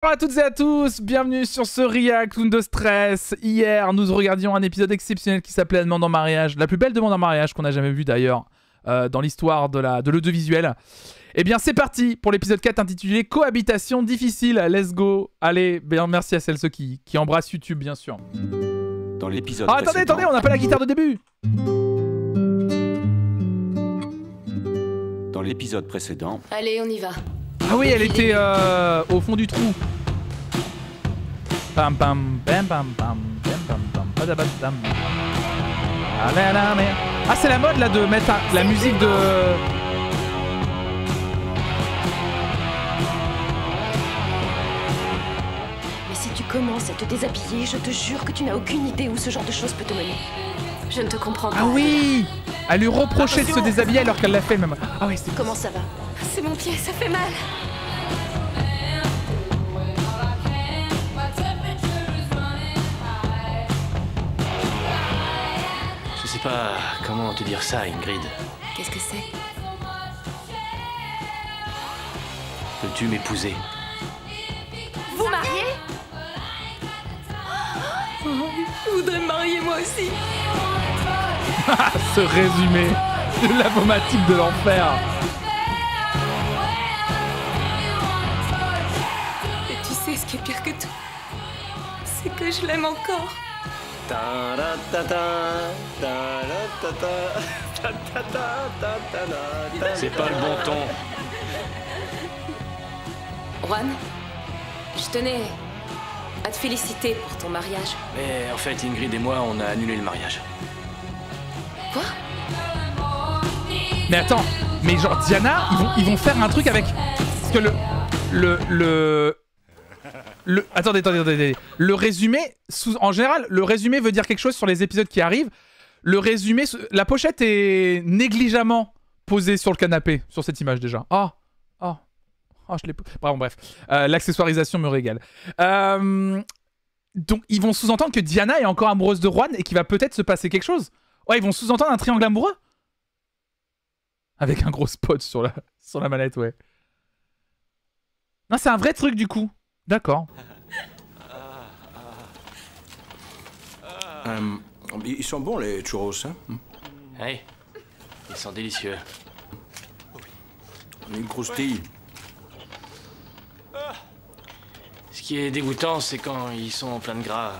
Bonjour à toutes et à tous, bienvenue sur ce React Windows Stress. Hier, nous regardions un épisode exceptionnel qui s'appelait La demande en mariage. La plus belle demande en mariage qu'on a jamais vue d'ailleurs dans l'histoire de l'audiovisuel. Eh bien, c'est parti pour l'épisode 4 intitulé Cohabitation difficile. Let's go. Allez, bien, merci à celles qui embrassent YouTube, bien sûr. Dans l'épisode attendez, on n'a pas la guitare de début. Dans l'épisode précédent... Allez, on y va. Ah oui, elle était au fond du trou. Pam pam pam pam pam pam pam padabadam. Ah, c'est la mode là de mettre la musique de... Mais si tu commences à te déshabiller, je te jure que tu n'as aucune idée où ce genre de choses peut te mener. Je ne te comprends pas. Ah oui, elle lui reprochait de se déshabiller alors qu'elle l'a fait même. Ah oui, c'est... Comment ça va? C'est mon pied, ça fait mal. Je sais pas comment te dire ça, Ingrid. Qu'est-ce que c'est? Peux-tu m'épouser? Vous mariez? Je voudrais me marier moi aussi. Ce résumé de la vomatique de l'enfer. Et tu sais ce qui est pire que tout? C'est que je l'aime encore. C'est pas le bon ton. Juan, je tenais à te féliciter pour ton mariage. Mais en fait, Ingrid et moi, on a annulé le mariage. Quoi? Mais attends, mais genre Diana, ils vont faire un truc avec... Parce que attendez. Le résumé, en général, le résumé veut dire quelque chose sur les épisodes qui arrivent. Le résumé, la pochette est négligemment posée sur le canapé, sur cette image déjà. Je l'ai... Bref. L'accessoirisation me régale. Donc, ils vont sous-entendre que Diana est encore amoureuse de Juan et qu'il va peut-être se passer quelque chose. Ouais, ils vont sous-entendre un triangle amoureux. Avec un gros spot sur la manette, ouais. Non, c'est un vrai truc, du coup. D'accord. Ils sont bons, les churros, hein? Hey, ils sont délicieux. Ils croustillent. Ce qui est dégoûtant, c'est quand ils sont pleins de gras.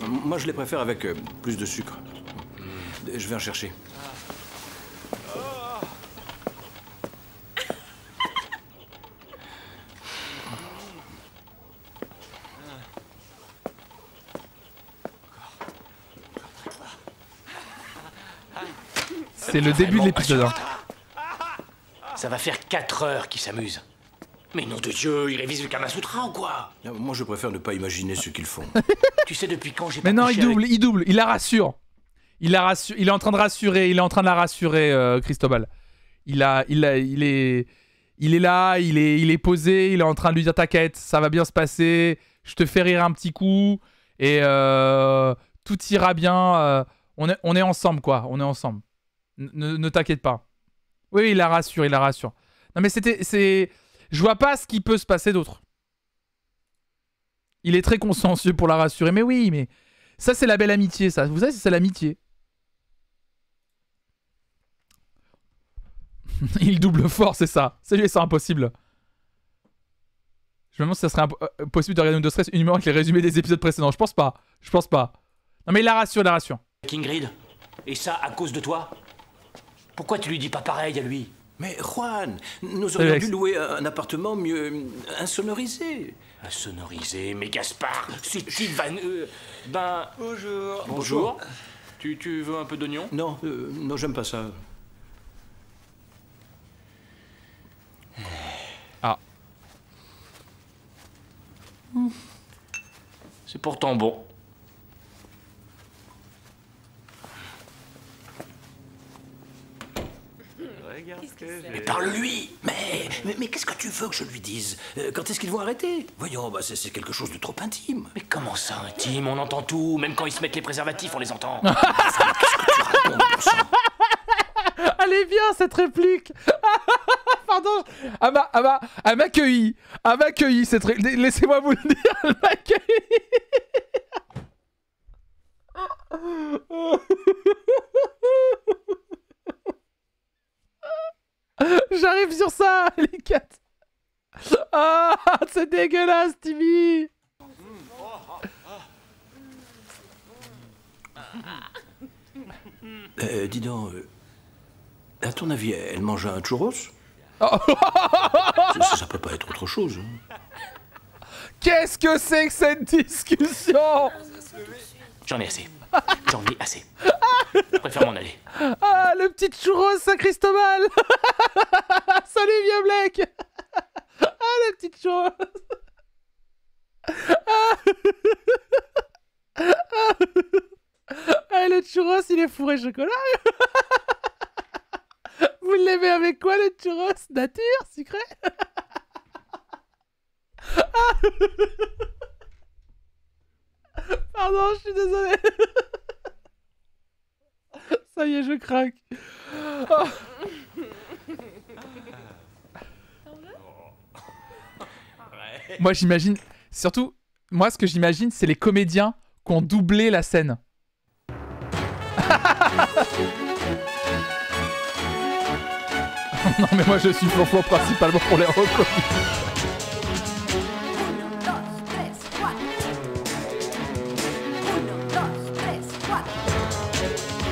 Moi, je les préfère avec plus de sucre. Je vais en chercher. C'est le début de l'épisode. Ça va faire 4 heures qu'ils s'amusent. Mais nom de Dieu, ils révisent le Kama Sutra ou quoi? Moi, je préfère ne pas imaginer ce qu'ils font. Tu sais depuis quand j'ai pas Mais non, couché il double, il la rassure. Il est en train de rassurer, il est en train de la rassurer, Cristobal. Il est là, il est posé, il est en train de lui dire t'inquiète, ça va bien se passer, je te fais rire un petit coup et tout ira bien. On est ensemble quoi, on est ensemble. Ne t'inquiète pas. Oui, il la rassure. Non mais je vois pas ce qui peut se passer d'autre. Il est très consciencieux pour la rassurer. Mais oui, mais ça c'est la belle amitié, ça. Vous savez, c'est l'amitié. Il double fort, c'est ça. C'est impossible. Je me demande si ça serait possible de regarder Windows Stress uniquement avec les résumés des épisodes précédents. Je pense pas. Non mais il la rassure. avec Ingrid? Et ça à cause de toi? Pourquoi tu lui dis pas pareil à lui? Mais Juan, nous aurions dû louer un appartement mieux insonorisé. Insonorisé, mais Gaspard, c'est-il vaneux? Bonjour. Bonjour. Tu veux un peu d'oignon? Non, j'aime pas ça. Ah. C'est pourtant bon. Mais parle-lui. Mais qu'est-ce que tu veux que je lui dise? Quand est-ce qu'ils vont arrêter? Voyons, c'est quelque chose de trop intime. Mais comment ça, intime? On entend tout. Même quand ils se mettent les préservatifs, on les entend. Qu'est-ce que tu racontes, bon sang? Elle est bien cette réplique. Pardon, elle m'accueillit. Elle m'accueillit, cette... Laissez-moi vous le dire, elle m'accueillit. J'arrive sur ça, les 4. Ah, c'est dégueulasse, Timmy. Dis donc, à ton avis, elle mange un churros? Ça peut pas être autre chose. Hein. Qu'est-ce que c'est que cette discussion? J'en ai assez. J'en ai assez. Je préfère m'en aller. Ah, le petit churros à Cristobal. Salut, vieux Blake. Ah, le petit churros. Ah, le churros, il est fourré chocolat. Vous l'aimez avec quoi, le churros? Nature, sucré? Pardon, je suis désolé. Ça y est, je craque. Oh. Moi, j'imagine... Surtout, moi, ce que j'imagine, c'est les comédiens qui ont doublé la scène. Non, mais moi, je suis flanflan principalement pour les recos.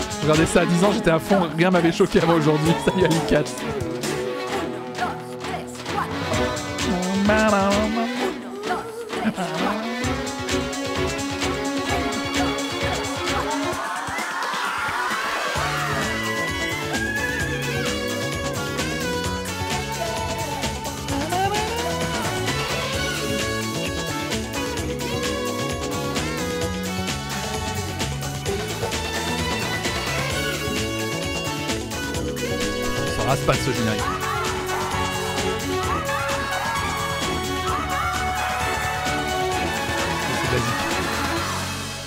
Je regardais ça à 10 ans, j'étais à fond, rien m'avait choqué à moi aujourd'hui. Salut Alicat. On rase pas de ce générique. C'est basique.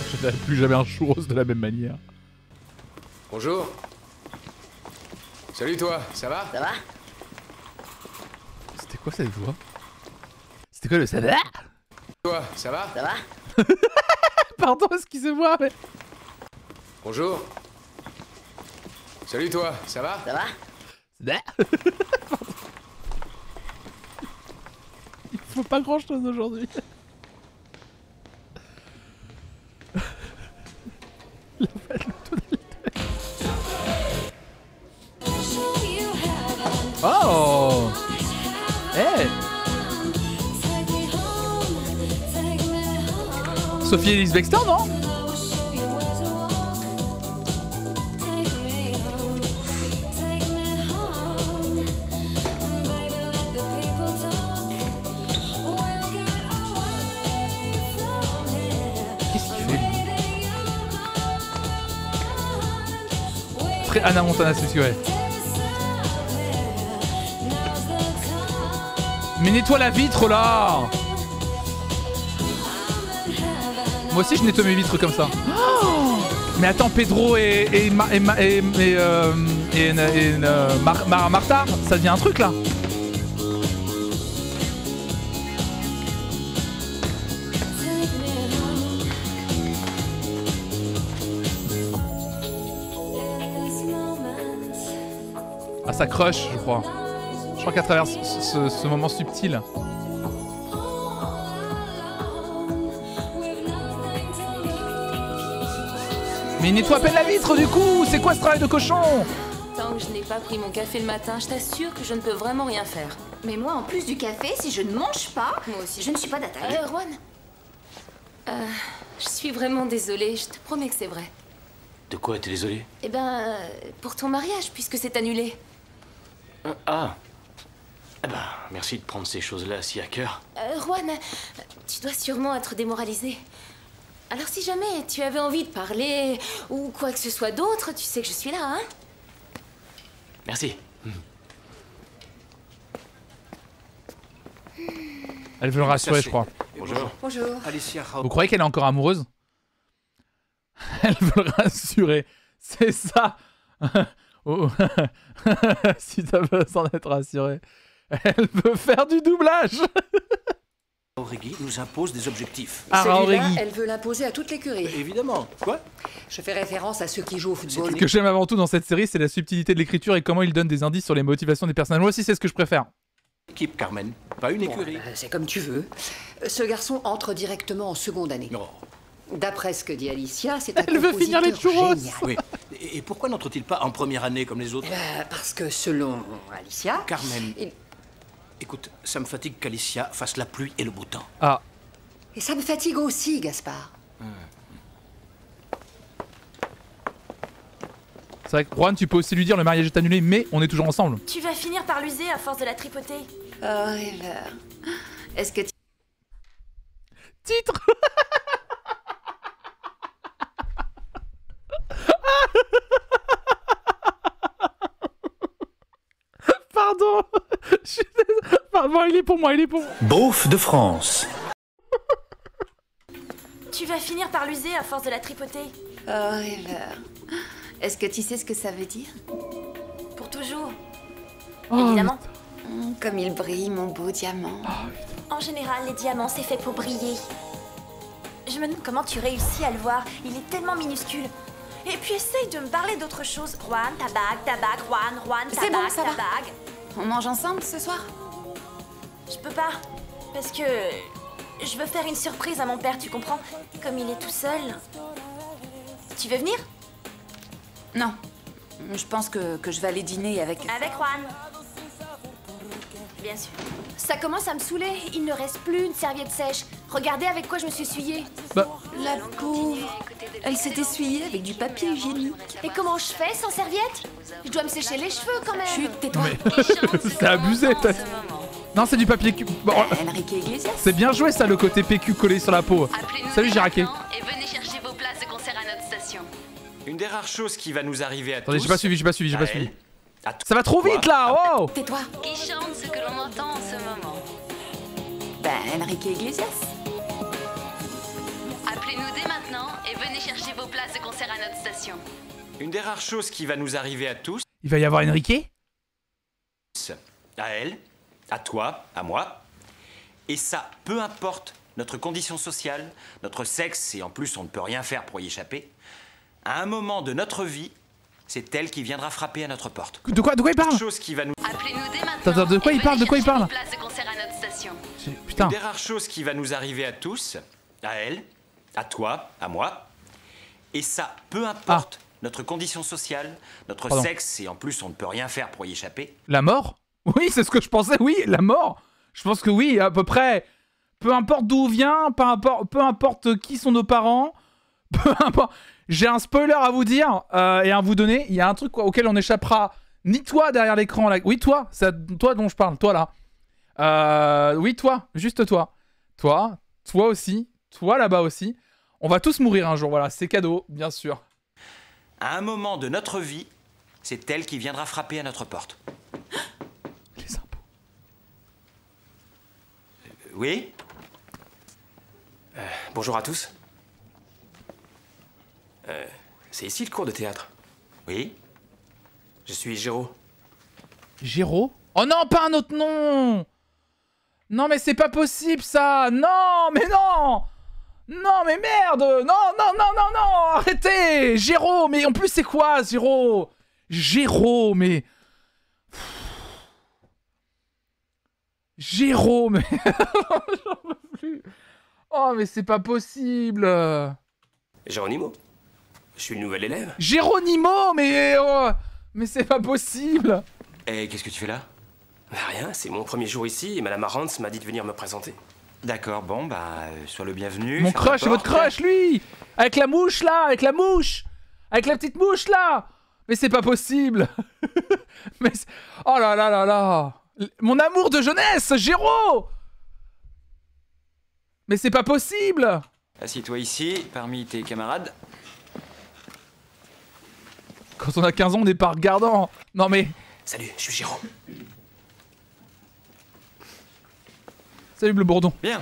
Je n'ai plus jamais un churros de la même manière. Bonjour. Salut toi, ça va? Ça va? C'était quoi cette voix? C'était quoi le ça va? Toi, ça va? Ça va? Pardon, excusez-moi, mais... Bonjour. Salut toi, ça va? Ça va? Il faut pas grand chose aujourd'hui. Oh! Hey! Sophie Elise Bextor, non? Très Anna Montana, c'est sûr. Mais nettoie la vitre là. Moi aussi je nettoie mes vitres comme ça. Oh, mais attends, Pedro et Martha, ça devient un truc là. Ah, ça crush, je crois. Je crois qu'à travers ce moment subtil. Mais il nettoie à peine la vitre du coup. C'est quoi ce travail de cochon? Tant que je n'ai pas pris mon café le matin, je t'assure que je ne peux vraiment rien faire. Mais moi, en plus du café, si je ne mange pas, Moi aussi. je ne suis pas d'attaque. Juan, je suis vraiment désolée, je te promets que c'est vrai. De quoi t'es désolé? Eh ben, pour ton mariage, puisque c'est annulé. Ah. Eh ben, merci de prendre ces choses-là si à cœur. Juan, tu dois sûrement être démoralisé. Alors si jamais tu avais envie de parler, ou quoi que ce soit d'autre, tu sais que je suis là, hein? Merci. Elle veut le rassurer, je crois. Bonjour. Bonjour. Alicia Vous croyez qu'elle est encore amoureuse? Elle veut le rassurer. C'est ça. Oh. Si t'as besoin d'être rassuré. Elle veut faire du doublage. Aurélie nous impose des objectifs. Ah, Celui-là, Aurélie. elle veut l'imposer à toute l'écurie. Évidemment. Quoi? Je fais référence à ceux qui jouent au football. Ce que j'aime avant tout dans cette série, c'est la subtilité de l'écriture et comment il donne des indices sur les motivations des personnages. Moi aussi, c'est ce que je préfère. Équipe, Carmen. Pas une Bon, écurie. c'est comme tu veux. Ce garçon entre directement en seconde année. Non. D'après ce que dit Alicia, c'est un Elle veut finir les compositeur churros. génial. Oui. Et pourquoi n'entre-t-il pas en première année comme les autres? Parce que selon Alicia, Carmen. il- Écoute, ça me fatigue qu'Alicia fasse la pluie et le beau temps. Ah, et ça me fatigue aussi, Gaspard. c'est vrai que Juan, tu peux aussi lui dire le mariage est annulé, mais on est toujours ensemble. Tu vas finir par l'user à force de la tripoter. Oh, River. Est-ce que tu... Titre. Pardon. Je suis désolé. Pardon, il est pour moi, il est pour moi. Beauf de France. Tu vas finir par l'user à force de la tripoter. Oh, River. Est-ce que tu sais ce que ça veut dire? Pour toujours. Oh, Évidemment. Comme il brille, mon beau diamant. En général, les diamants, c'est fait pour briller. Je me demande comment tu réussis à le voir. Il est tellement minuscule. Et puis essaye de me parler d'autre chose. Juan, ta bague, Juan, ta C'est bon, bague, ça ta va. bague. On mange ensemble ce soir? Je peux pas. Parce que je veux faire une surprise à mon père, tu comprends? Comme il est tout seul. Tu veux venir? Non. Je pense que je vais aller dîner avec... Avec Juan. Bien sûr. Ça commence à me saouler. Il ne reste plus une serviette sèche. Regardez avec quoi je me suis essuyée. Bah, La pauvre. Elle s'est essuyée avec du papier hygiénique. Et comment je fais sans serviette? Je dois me sécher les cheveux quand même. Chut, tais-toi. c'est abusé. Non, c'est du papier cul. Bon, Enrique Iglesias. c'est bien joué ça, le côté PQ collé sur la peau. Salut, j'ai raqué. Et venez chercher vos places de concert à notre station. Une des rares choses qui va nous arriver à Attendez, tous... j'ai pas suivi. à elle, à Ça va trop vite là, oh. Tais-toi. Qui chante ce que l'on entend en ce moment. Enrique Iglesias. Appelez-nous dès maintenant et venez chercher vos places de concert à notre station. Une des rares choses qui va nous arriver à tous, Il va y avoir Enrique. à elle, à toi, à moi. Et ça, peu importe notre condition sociale, notre sexe, et en plus on ne peut rien faire pour y échapper, à un moment de notre vie, c'est elle qui viendra frapper à notre porte. De quoi il parle? Chose qui va nous... Appelez-nous dès maintenant. Attends, de quoi et il parle? venez De quoi il chercher parle? vos places de concert à notre station. Putain. Une des rares choses qui va nous arriver à tous, à elle, à toi, à moi. Et ça, peu importe notre condition sociale, notre Pardon. sexe, et en plus on ne peut rien faire pour y échapper. La mort? Oui, c'est ce que je pensais, oui, la mort. Je pense que oui, à peu près. Peu importe d'où on vient, peu importe qui sont nos parents, peu importe. J'ai un spoiler à vous dire et à vous donner. Il y a un truc auquel on échappera. Ni toi derrière l'écran. Là. Oui, toi, c'est toi dont je parle, toi là. Oui, toi, juste toi. Toi aussi, toi là-bas aussi. On va tous mourir un jour, voilà, c'est cadeau, bien sûr. À un moment de notre vie, c'est elle qui viendra frapper à notre porte. Les impôts. Oui? Bonjour à tous. C'est ici le cours de théâtre. Oui? Je suis Géraud. Géraud? Oh non, pas un autre nom! Non, mais c'est pas possible ça! Non, mais non! Non, mais merde! Non! Arrêtez! Géraud! Mais en plus, c'est quoi, Géraud? Géraud, mais. Géraud, mais. J'en peux plus! Oh, mais c'est pas possible! Géronimo. Je suis le nouvel élève. Géronimo, mais. Oh, mais c'est pas possible! Et qu'est-ce que tu fais là? Rien, c'est mon premier jour ici et Madame Arantz m'a dit de venir me présenter. D'accord, bon, bah, sois le bienvenu. Mon ferme la crush, c'est votre porte. crush, lui! Avec la mouche, là! Avec la mouche! Avec la petite mouche, là! Mais c'est pas possible! Mais oh là là là là! Mon amour de jeunesse, Géraud! Mais c'est pas possible! Assieds-toi ici, parmi tes camarades. Quand on a 15 ans, on n'est pas regardant! Non mais... Salut, je suis Géraud. Salut Bleu Bourdon. Bien.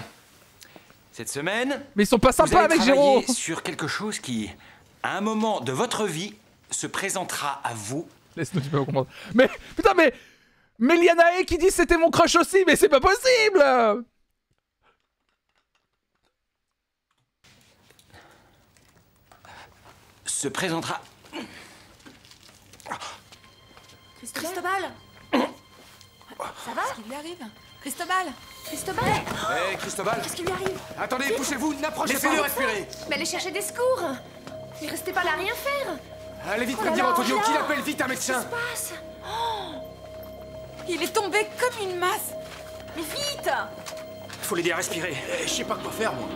Cette semaine, Mais ils sont pas vous sympas allez avec Géraud! travailler sur quelque chose qui, à un moment de votre vie, se présentera à vous Laisse-nous, tu peux pas comprendre. Mais, putain, mais Lianae qui dit c'était mon crush aussi, mais c'est pas possible. Se présentera. Cristobal. Ça va? Qu'est-ce qui lui arrive? Cristobal! Cristobal. Hé, Cristobal! Qu'est-ce qui lui arrive? Attendez, poussez-vous, n'approchez pas! Laissez-le respirer. Mais allez chercher des secours. Ne restez pas là à rien faire. Allez vite Oh me là dire, là, Antonio, là. qu'il appelle vite un médecin! Qu'est-ce qui se passe? Il est tombé comme une masse! Mais vite! Faut l'aider à respirer. Je sais pas quoi faire, moi.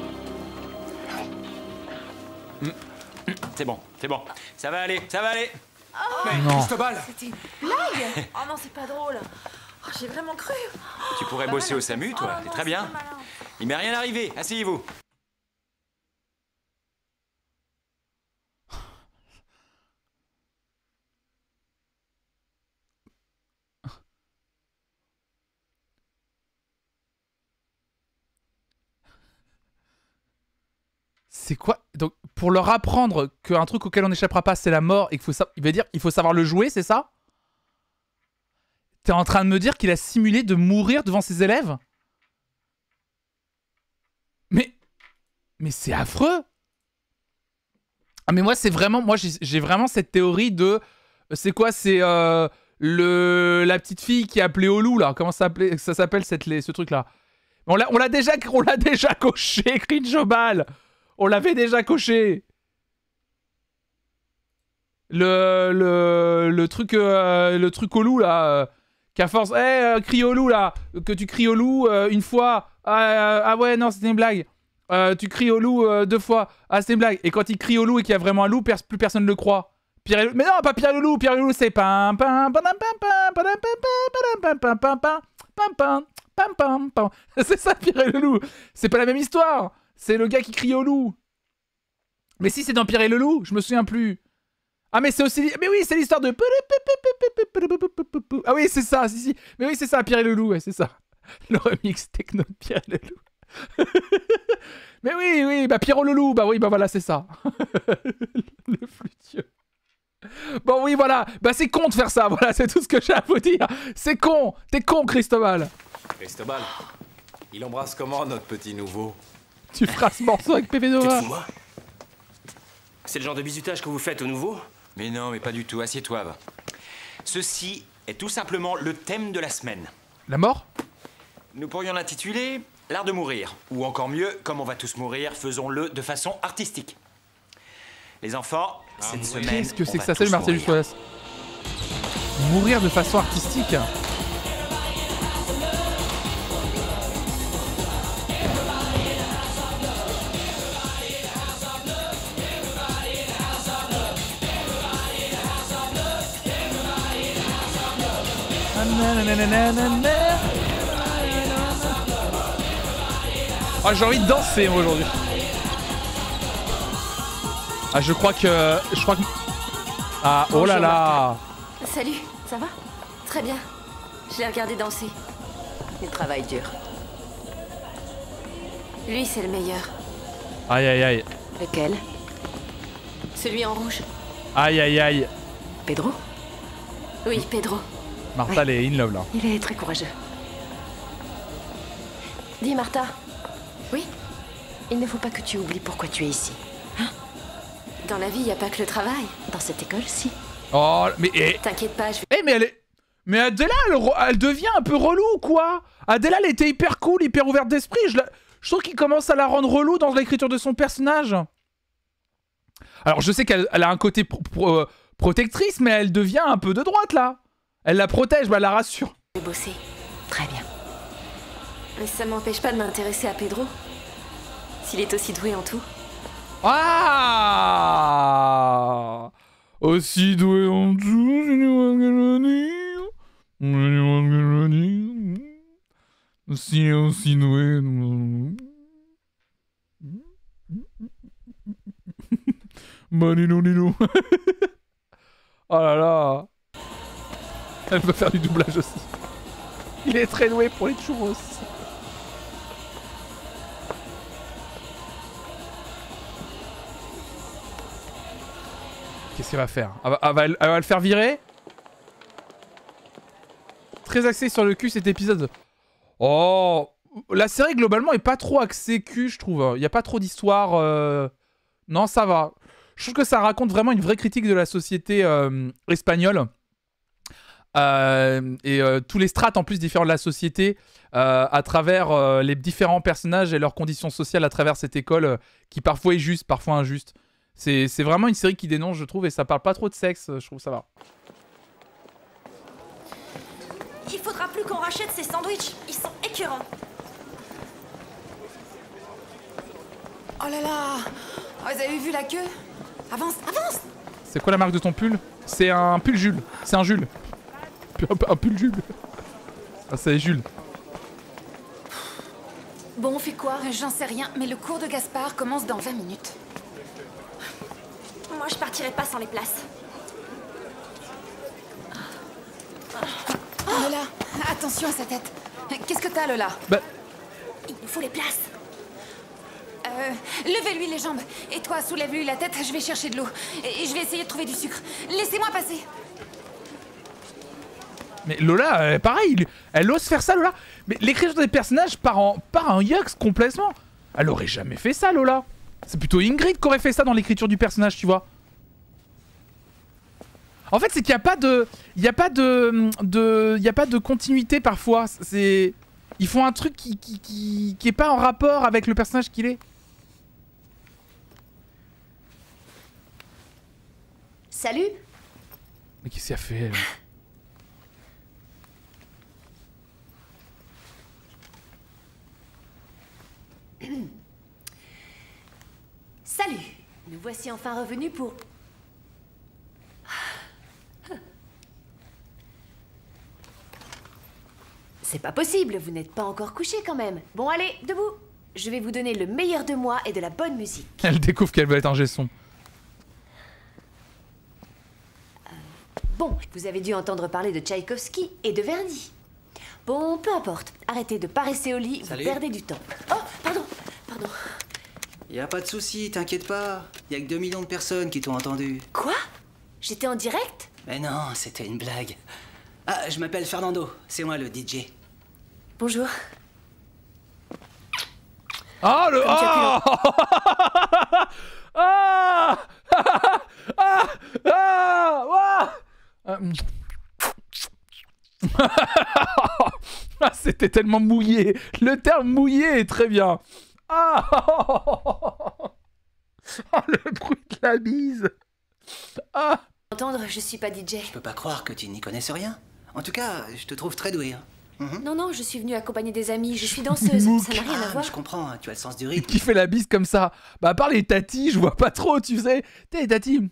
C'est bon, c'est bon. Ça va aller, ça va aller. Mais Non. Cristobal! C'était une blague. Oh non, c'est pas drôle. Oh, j'ai vraiment cru. Tu pourrais bosser au SAMU, toi. Oh C'est non, très bien. pas malin. Il m'est rien arrivé. Asseyez-vous. C'est quoi? Donc, pour leur apprendre qu'un truc auquel on n'échappera pas, c'est la mort, et qu'il faut, il veut dire, il faut savoir le jouer, c'est ça? T'es en train de me dire qu'il a simulé de mourir devant ses élèves? Mais c'est affreux! Ah, mais moi, c'est vraiment... Moi, j'ai vraiment cette théorie de... C'est quoi? C'est la petite fille qui a appelé au loup, là. Comment ça s'appelle ce truc-là? On l'a déjà coché, Cringeobal! On l'avait déjà coché. Le truc au loup là, qu'à force, crie au loup là, que tu cries au loup une fois, ah ouais non c'était une blague. Tu cries au loup 2 fois, ah c'est une blague. Et quand il crie au loup et qu'il y a vraiment un loup, plus personne ne le croit. Pierre et le... Mais non, pas Pierre le loup c'est pam pam pam pam pam pam pam pam pam pam pam pam. C'est ça Pierre et le loup. C'est pas la même histoire. C'est le gars qui crie au loup. Mais si, c'est dans Pierre et le loup, je me souviens plus. Ah, mais c'est aussi... Mais oui, c'est l'histoire de... Ah oui, c'est ça, si. Mais oui, c'est ça, Pierre et le loup, ouais, c'est ça. Le remix techno de Pierre et le loup. Mais oui, bah Pierrot le loup, bah oui, bah voilà, c'est ça. Le flûtieux. Bon, oui, voilà. Bah c'est con de faire ça, voilà, c'est tout ce que j'ai à vous dire. C'est con. T'es con, Cristobal. Cristobal, il embrasse comment notre petit nouveau? Tu feras ce morceau avec PV Nova. Tu te fous, moi? C'est le genre de bisutage que vous faites au nouveau? Mais non, mais pas du tout. Assieds-toi, va. Ceci est tout simplement le thème de la semaine. La mort? Nous pourrions l'intituler « L'art de mourir ». Ou encore mieux, comme on va tous mourir, faisons-le de façon artistique. Les enfants, cette semaine, Qu'est-ce que c'est on que va ça? Salut tous Marcellus mourir. Wallace. Mourir de façon artistique. Ah, j'ai envie de danser moi aujourd'hui. Ah, je crois que... Ah, oh là là. Salut, ça va? Très bien. Je l'ai regardé danser. Il travaille dur. Lui, c'est le meilleur. Aïe aïe aïe. Lequel? Celui en rouge. Aïe aïe aïe. Pedro? Oui, Pedro. Martha, elle est in love là. Il est très courageux. Dis, Martha. Oui? Il ne faut pas que tu oublies pourquoi tu es ici. Dans la vie, il n'y a pas que le travail. Dans cette école, si. Oh, mais... T'inquiète pas, je vais... Eh, mais elle est... Mais Adela, elle devient un peu relou ou quoi? Adela, elle était hyper cool, hyper ouverte d'esprit. Je trouve qu'il commence à la rendre relou dans l'écriture de son personnage. Alors, je sais qu'elle a un côté protectrice, mais elle devient un peu de droite, là. Elle la protège, bah, elle la rassure. Je vais bosser. Très bien. Mais ça m'empêche pas de m'intéresser à Pedro. S'il est aussi doué en tout. Ah! Aussi doué en tout, aussi doué. Maninonino. Oh là là. Elle peut faire du doublage aussi. Il est très doué pour les churros. Qu'est-ce qu'elle va faire? Elle va le faire virer? très axé sur le cul cet épisode. Oh, la série globalement est pas trop axée cul, je trouve. Il y a pas trop d'histoire. Non, ça va. Je trouve que ça raconte vraiment une vraie critique de la société espagnole. Tous les strates en plus différents de la société à travers les différents personnages et leurs conditions sociales à travers cette école qui parfois est juste, parfois injuste. C'est vraiment une série qui dénonce, je trouve, et ça parle pas trop de sexe, je trouve ça va. Il faudra plus qu'on rachète ces sandwichs, ils sont écœurants. Oh là là, oh, vous avez vu la queue? Avance, avance! C'est quoi la marque de ton pull? C'est un pull Jules. C'est un Jules. Un pull Jules. Ah, c'est Jules. Bon, on fait quoi? J'en sais rien, mais le cours de Gaspard commence dans 20 minutes. Moi, je partirai pas sans les places. Oh Lola, attention à sa tête. Qu'est-ce que t'as, Lola? Bah... Il nous faut les places. Levez-lui les jambes. Et toi, soulève-lui la tête, je vais chercher de l'eau. Et je vais essayer de trouver du sucre. Laissez-moi passer. Mais Lola, pareil, elle ose faire ça, Lola. Mais l'écriture des personnages part en yux complètement. Elle aurait jamais fait ça, Lola. C'est plutôt Ingrid qui aurait fait ça dans l'écriture du personnage, tu vois. En fait, c'est qu'il n'y a pas de... Il n'y a pas de continuité parfois. C'est... Ils font un truc qui est pas en rapport avec le personnage qu'il est. Salut. Mais qu'est-ce qu'elle a fait, elle ? Salut. Nous voici enfin revenus pour... C'est pas possible, vous n'êtes pas encore couché quand même. Bon allez, debout. Je vais vous donner le meilleur de moi et de la bonne musique. Elle découvre qu'elle veut être un gesson. Bon, vous avez dû entendre parler de Tchaïkovski et de Verdi. Bon, peu importe. Arrêtez de paresser au lit, Salut. vous perdez du temps. Oh, pardon, pardon. Y a pas de souci, t'inquiète pas. Y a que 2 millions de personnes qui t'ont entendu. Quoi? J'étais en direct? Mais non, c'était une blague. Ah, je m'appelle Fernando. C'est moi le DJ. Bonjour. Ah, le... Ah ah ah ah ah, c'était tellement mouillé. Le terme mouillé est très bien. Ah oh, le bruit de la bise. Ah. Entendre, je suis pas DJ. Je peux pas croire que tu n'y connaisses rien. En tout cas, je te trouve très doué. Hein. Non, non, je suis venue accompagner des amis. Je suis danseuse. Ça n'a rien à voir. Je comprends, hein, tu as le sens du rythme. Qui fait la bise comme ça? Bah, à part les tatis, je vois pas trop, tu sais. T'es les tatis.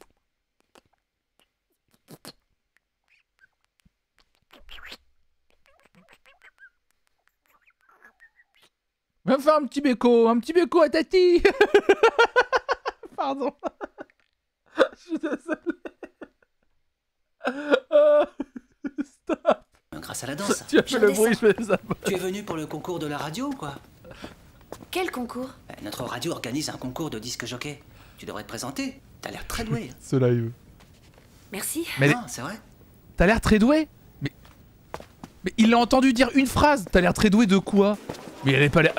Va faire un petit béco à tati. Pardon. Je suis désolé. Stop. Grâce à la danse. Tu as fait le bruit, je fais ça. Tu es venu pour le concours de la radio ou quoi? Quel concours? Notre radio organise un concours de disque jockey. Tu devrais te présenter. T'as l'air très doué. Ce live. Merci. Mais non, c'est vrai. T'as l'air très doué. Mais il l'a entendu dire une phrase. T'as l'air très doué de quoi? Mais elle est pas l'air...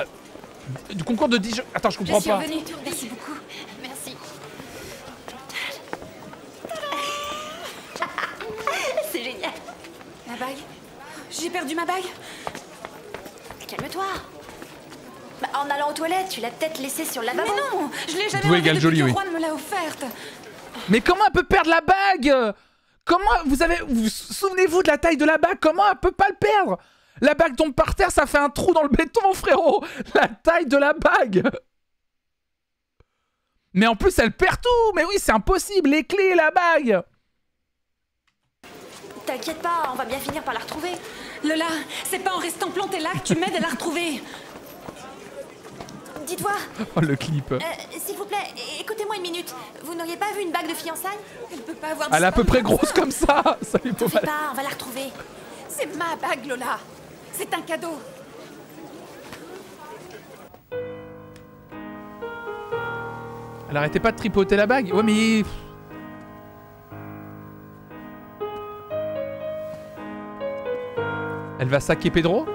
Du concours de DJ... Attends, je comprends pas. Je suis revenue. Merci beaucoup. Merci. C'est génial. La bague? J'ai perdu ma bague? Calme-toi. Bah, en allant aux toilettes, tu l'as peut-être laissée sur le lavabo. Mais non, je l'ai jamais Doué enlevée égale depuis joli, que oui. Juan me l'a offerte. Mais comment elle peut perdre la bague? Comment vous souvenez-vous de la taille de la bague? Comment elle peut pas le perdre? La bague tombe par terre, ça fait un trou dans le béton, frérot. La taille de la bague. Mais en plus, elle perd tout. Mais oui, c'est impossible. Les clés, la bague. T'inquiète pas, on va bien finir par la retrouver. Lola, c'est pas en restant planté là que tu m'aides à la retrouver. Dites-moi, Oh, le clip. s'il vous plaît, écoutez-moi une minute. Vous n'auriez pas vu une bague de fiançailles? Elle peut pas avoir Elle est à peu disparu près grosse comme ça. Ça lui T'en faut fais mal. pas, on va la retrouver. C'est ma bague, Lola. C'est un cadeau. Elle arrêtait pas de tripoter la bague. Ouais, mais... va saquer Pedro?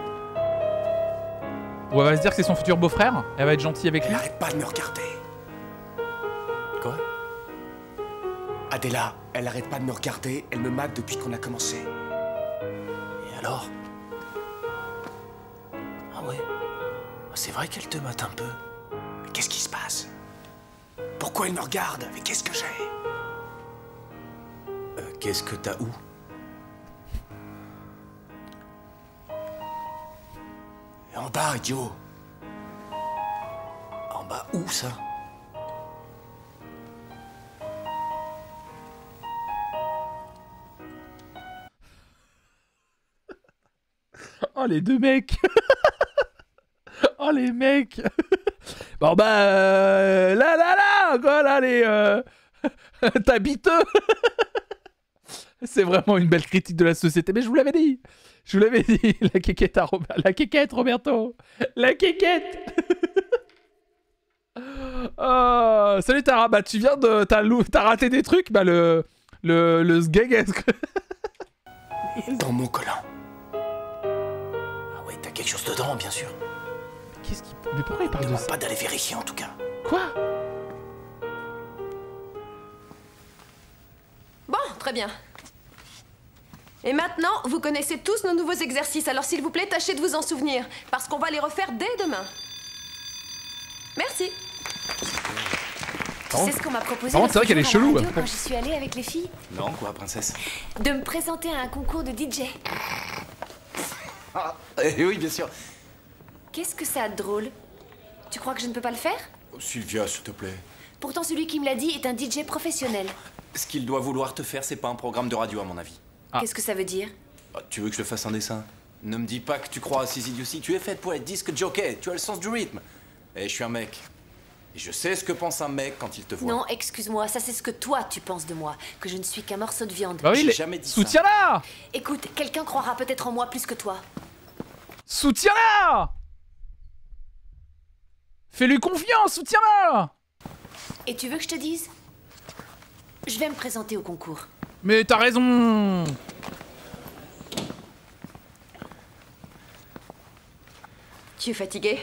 Ou elle va se dire que c'est son futur beau-frère? Elle va être gentille avec lui? Elle arrête pas de me regarder. Quoi? Adela, elle arrête pas de me regarder, elle me mate depuis qu'on a commencé. Et alors? Ah ouais? C'est vrai qu'elle te mate un peu. Mais qu'est-ce qui se passe? Pourquoi elle me regarde? Mais qu'est-ce que j'ai? Qu'est-ce que t'as où? En bas, idiot. En bas où, ça? Oh, les deux mecs. Oh, les mecs. Bon, bah... là, quoi, là, les... T'habites. C'est vraiment une belle critique de la société. Mais je vous l'avais dit. Je vous l'avais dit. La quéquette à La quéquette, Roberto. La quéquette. Oh, salut Tara. Bah, tu viens de... T'as raté des trucs. Bah, le sgaguesque. Dans mon collant. Ah ouais, t'as quelque chose dedans, bien sûr. Qu'est-ce qui... Mais pourquoi il parle de Demande ça? pas d'aller vérifier, en tout cas. Quoi? Bon, très bien. Et maintenant, vous connaissez tous nos nouveaux exercices, alors s'il vous plaît, tâchez de vous en souvenir, parce qu'on va les refaire dès demain. Merci. Tu sais ce qu'on m'a proposé? Par contre, c'est vrai qu'elle est chelou. Quand j'y suis allée avec les filles, Non, quoi, princesse? de me présenter à un concours de DJ. Ah, oui, bien sûr. Qu'est-ce que ça a de drôle? Tu crois que je ne peux pas le faire? Oh, Sylvia, s'il te plaît. Pourtant, celui qui me l'a dit est un DJ professionnel. Ce qu'il doit vouloir te faire, c'est pas un programme de radio, à mon avis. Qu'est-ce que ça veut dire? Ah, tu veux que je te fasse un dessin? Ne me dis pas que tu crois à ces idioties. Tu es faite pour être disque jockey. Tu as le sens du rythme. Et je suis un mec. Et je sais ce que pense un mec quand il te voit. Non, excuse-moi, ça c'est ce que toi tu penses de moi, que je ne suis qu'un morceau de viande. Bah oui, J'ai jamais dit ça. soutiens-la. Écoute, quelqu'un croira peut-être en moi plus que toi. Soutiens-la. Fais-lui confiance, soutiens-la. Et tu veux que je te dise? Je vais me présenter au concours. Mais t'as raison. Tu es fatigué?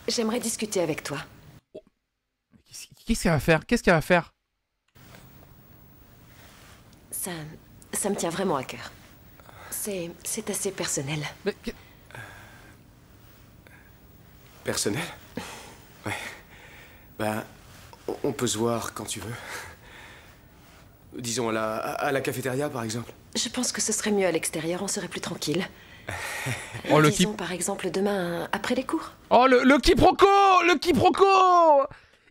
J'aimerais discuter avec toi. Qu'est-ce qu'elle va faire? Qu'est-ce qu'elle va faire? Ça me tient vraiment à cœur. C'est assez personnel. Mais... Personnel? Ouais. Ben, on peut se voir quand tu veux. Disons à la cafétéria, par exemple. Je pense que ce serait mieux à l'extérieur, on serait plus tranquille. Oh, le Disons par exemple demain, après les cours. Oh, le quiproquo! Le quiproquo!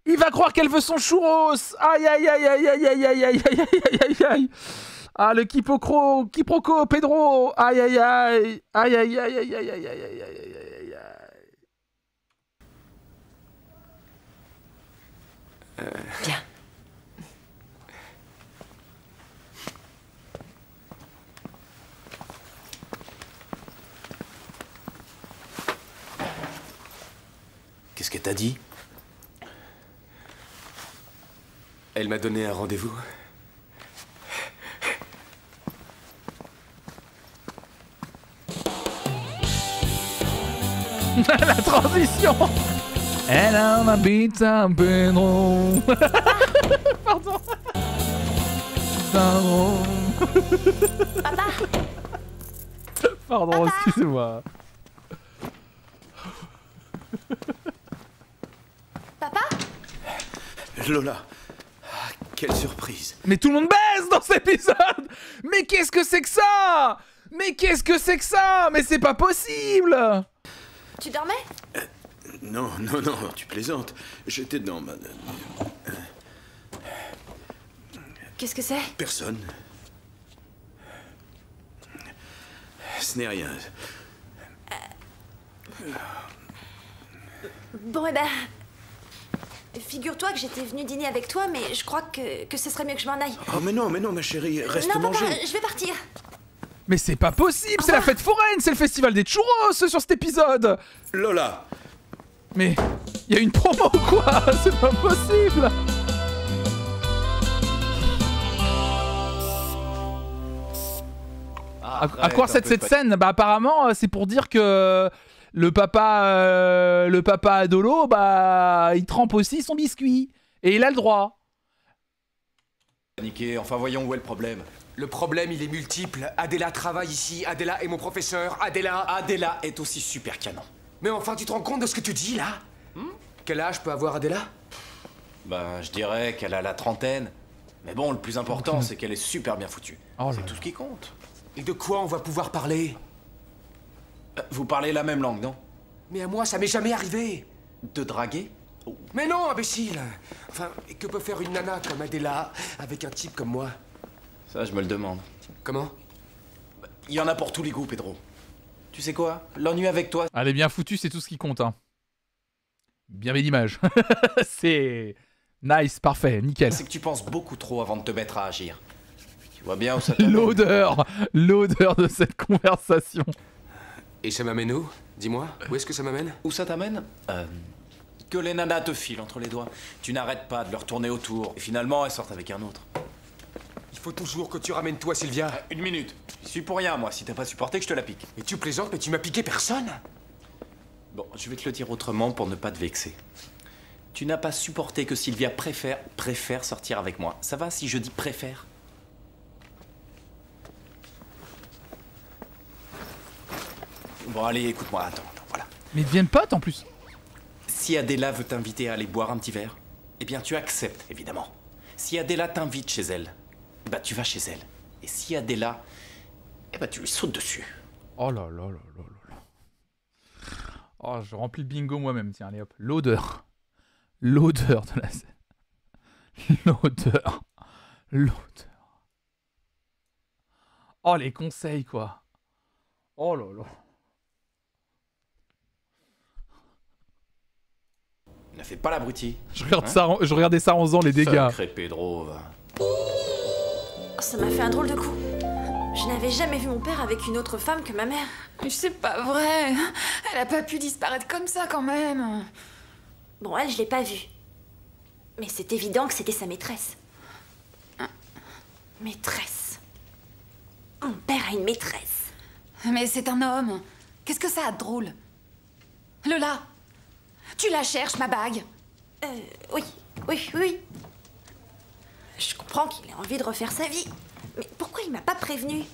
Il va croire qu'elle veut son churros! Aïe, aïe, aïe, aïe, aïe, aïe, aïe, aïe, aïe, aïe, aïe, aïe. Ah, le quiproquo, Pedro! Aïe, aïe, aïe, aïe, aïe, aïe, aïe, aïe, aïe, aïe, aïe, aïe, aïe, aïe. Bien. Qu'est-ce qu'elle t'a dit? Elle m'a donné un rendez-vous. La transition! Elle en habite un Pedro. Pardon. Pardon. Papa! Pardon, excusez-moi. Papa? Lola, quelle surprise. Mais tout le monde baise dans cet épisode! Mais qu'est-ce que c'est que ça? Mais qu'est-ce que c'est que ça? Mais c'est pas possible! Tu dormais? Non, tu plaisantes. J'étais dans ma... Qu'est-ce que c'est? Personne. Ce n'est rien. Bon, eh ben... Figure-toi que j'étais venue dîner avec toi, mais je crois que ce serait mieux que je m'en aille. Oh, mais non, ma chérie, reste non, manger. papa, je vais partir. Mais c'est pas possible, c'est la fête foraine, c'est le festival des churros sur cet épisode. Lola. Mais il y a une promo ou quoi? C'est pas possible. À quoi cette scène? Bah apparemment c'est pour dire que le papa Adolo, bah il trempe aussi son biscuit. Et il a le droit. Paniquer, enfin voyons où est le problème. Le problème, il est multiple. Adela travaille ici, Adela est mon professeur, Adela est aussi super canon. Mais enfin, tu te rends compte de ce que tu dis, là? Quel âge peut avoir Adela? Ben, je dirais qu'elle a la trentaine. Mais bon, le plus important, c'est qu'elle est super bien foutue. Oh c'est tout ce qui compte. Et de quoi on va pouvoir parler? Vous parlez la même langue, non? Mais à moi, ça m'est jamais arrivé. De draguer? Mais non, imbécile! Enfin, que peut faire une nana comme Adela avec un type comme moi? Ça, je me le demande. Comment? Il y en a pour tous les goûts, Pedro. Tu sais quoi? L'ennui avec toi... Elle est bien foutue, c'est tout ce qui compte. Hein. Bien belle image. C'est... Nice, parfait, nickel. C'est que tu penses beaucoup trop avant de te mettre à agir. Tu vois bien où ça t'amène. L'odeur de cette conversation. Et ça m'amène où? Dis-moi, où est-ce que ça m'amène? Où ça t'amène? Que les nanas te filent entre les doigts. Tu n'arrêtes pas de leur tourner autour. Et finalement, elles sortent avec un autre. Il faut toujours que tu ramènes toi, Sylvia. Une minute. Je suis pour rien, moi. Si t'as pas supporté, que je te la pique. Et tu plaisantes, mais tu m'as piqué personne. Bon, je vais te le dire autrement pour ne pas te vexer. Tu n'as pas supporté que Sylvia préfère sortir avec moi. Ça va si je dis préfère? Bon, allez, écoute-moi. Attends, voilà. Mais ils deviennent potes en plus. Si Adela veut t'inviter à aller boire un petit verre, eh bien tu acceptes, évidemment. Si Adela t'invite chez elle, bah tu vas chez elle. Et si Adela, eh bah tu lui sautes dessus. Oh là là là là là. Oh, je remplis le bingo moi-même, tiens, allez hop. L'odeur. L'odeur de la scène. L'odeur. L'odeur. Oh, les conseils, quoi. Oh là là. Ne fais pas l'abruti. Je regardais ça en faisant les dégâts. Sacré Pedro, va. Ça m'a fait un drôle de coup. Je n'avais jamais vu mon père avec une autre femme que ma mère. Mais c'est pas vrai. Elle a pas pu disparaître comme ça quand même. Bon, elle, je l'ai pas vue. Mais c'est évident que c'était sa maîtresse. Maîtresse. Mon père a une maîtresse. Mais c'est un homme. Qu'est-ce que ça a de drôle? Lola, tu la cherches, ma bague? Oui. Je comprends qu'il ait envie de refaire sa vie. Mais pourquoi il m'a pas prévenu?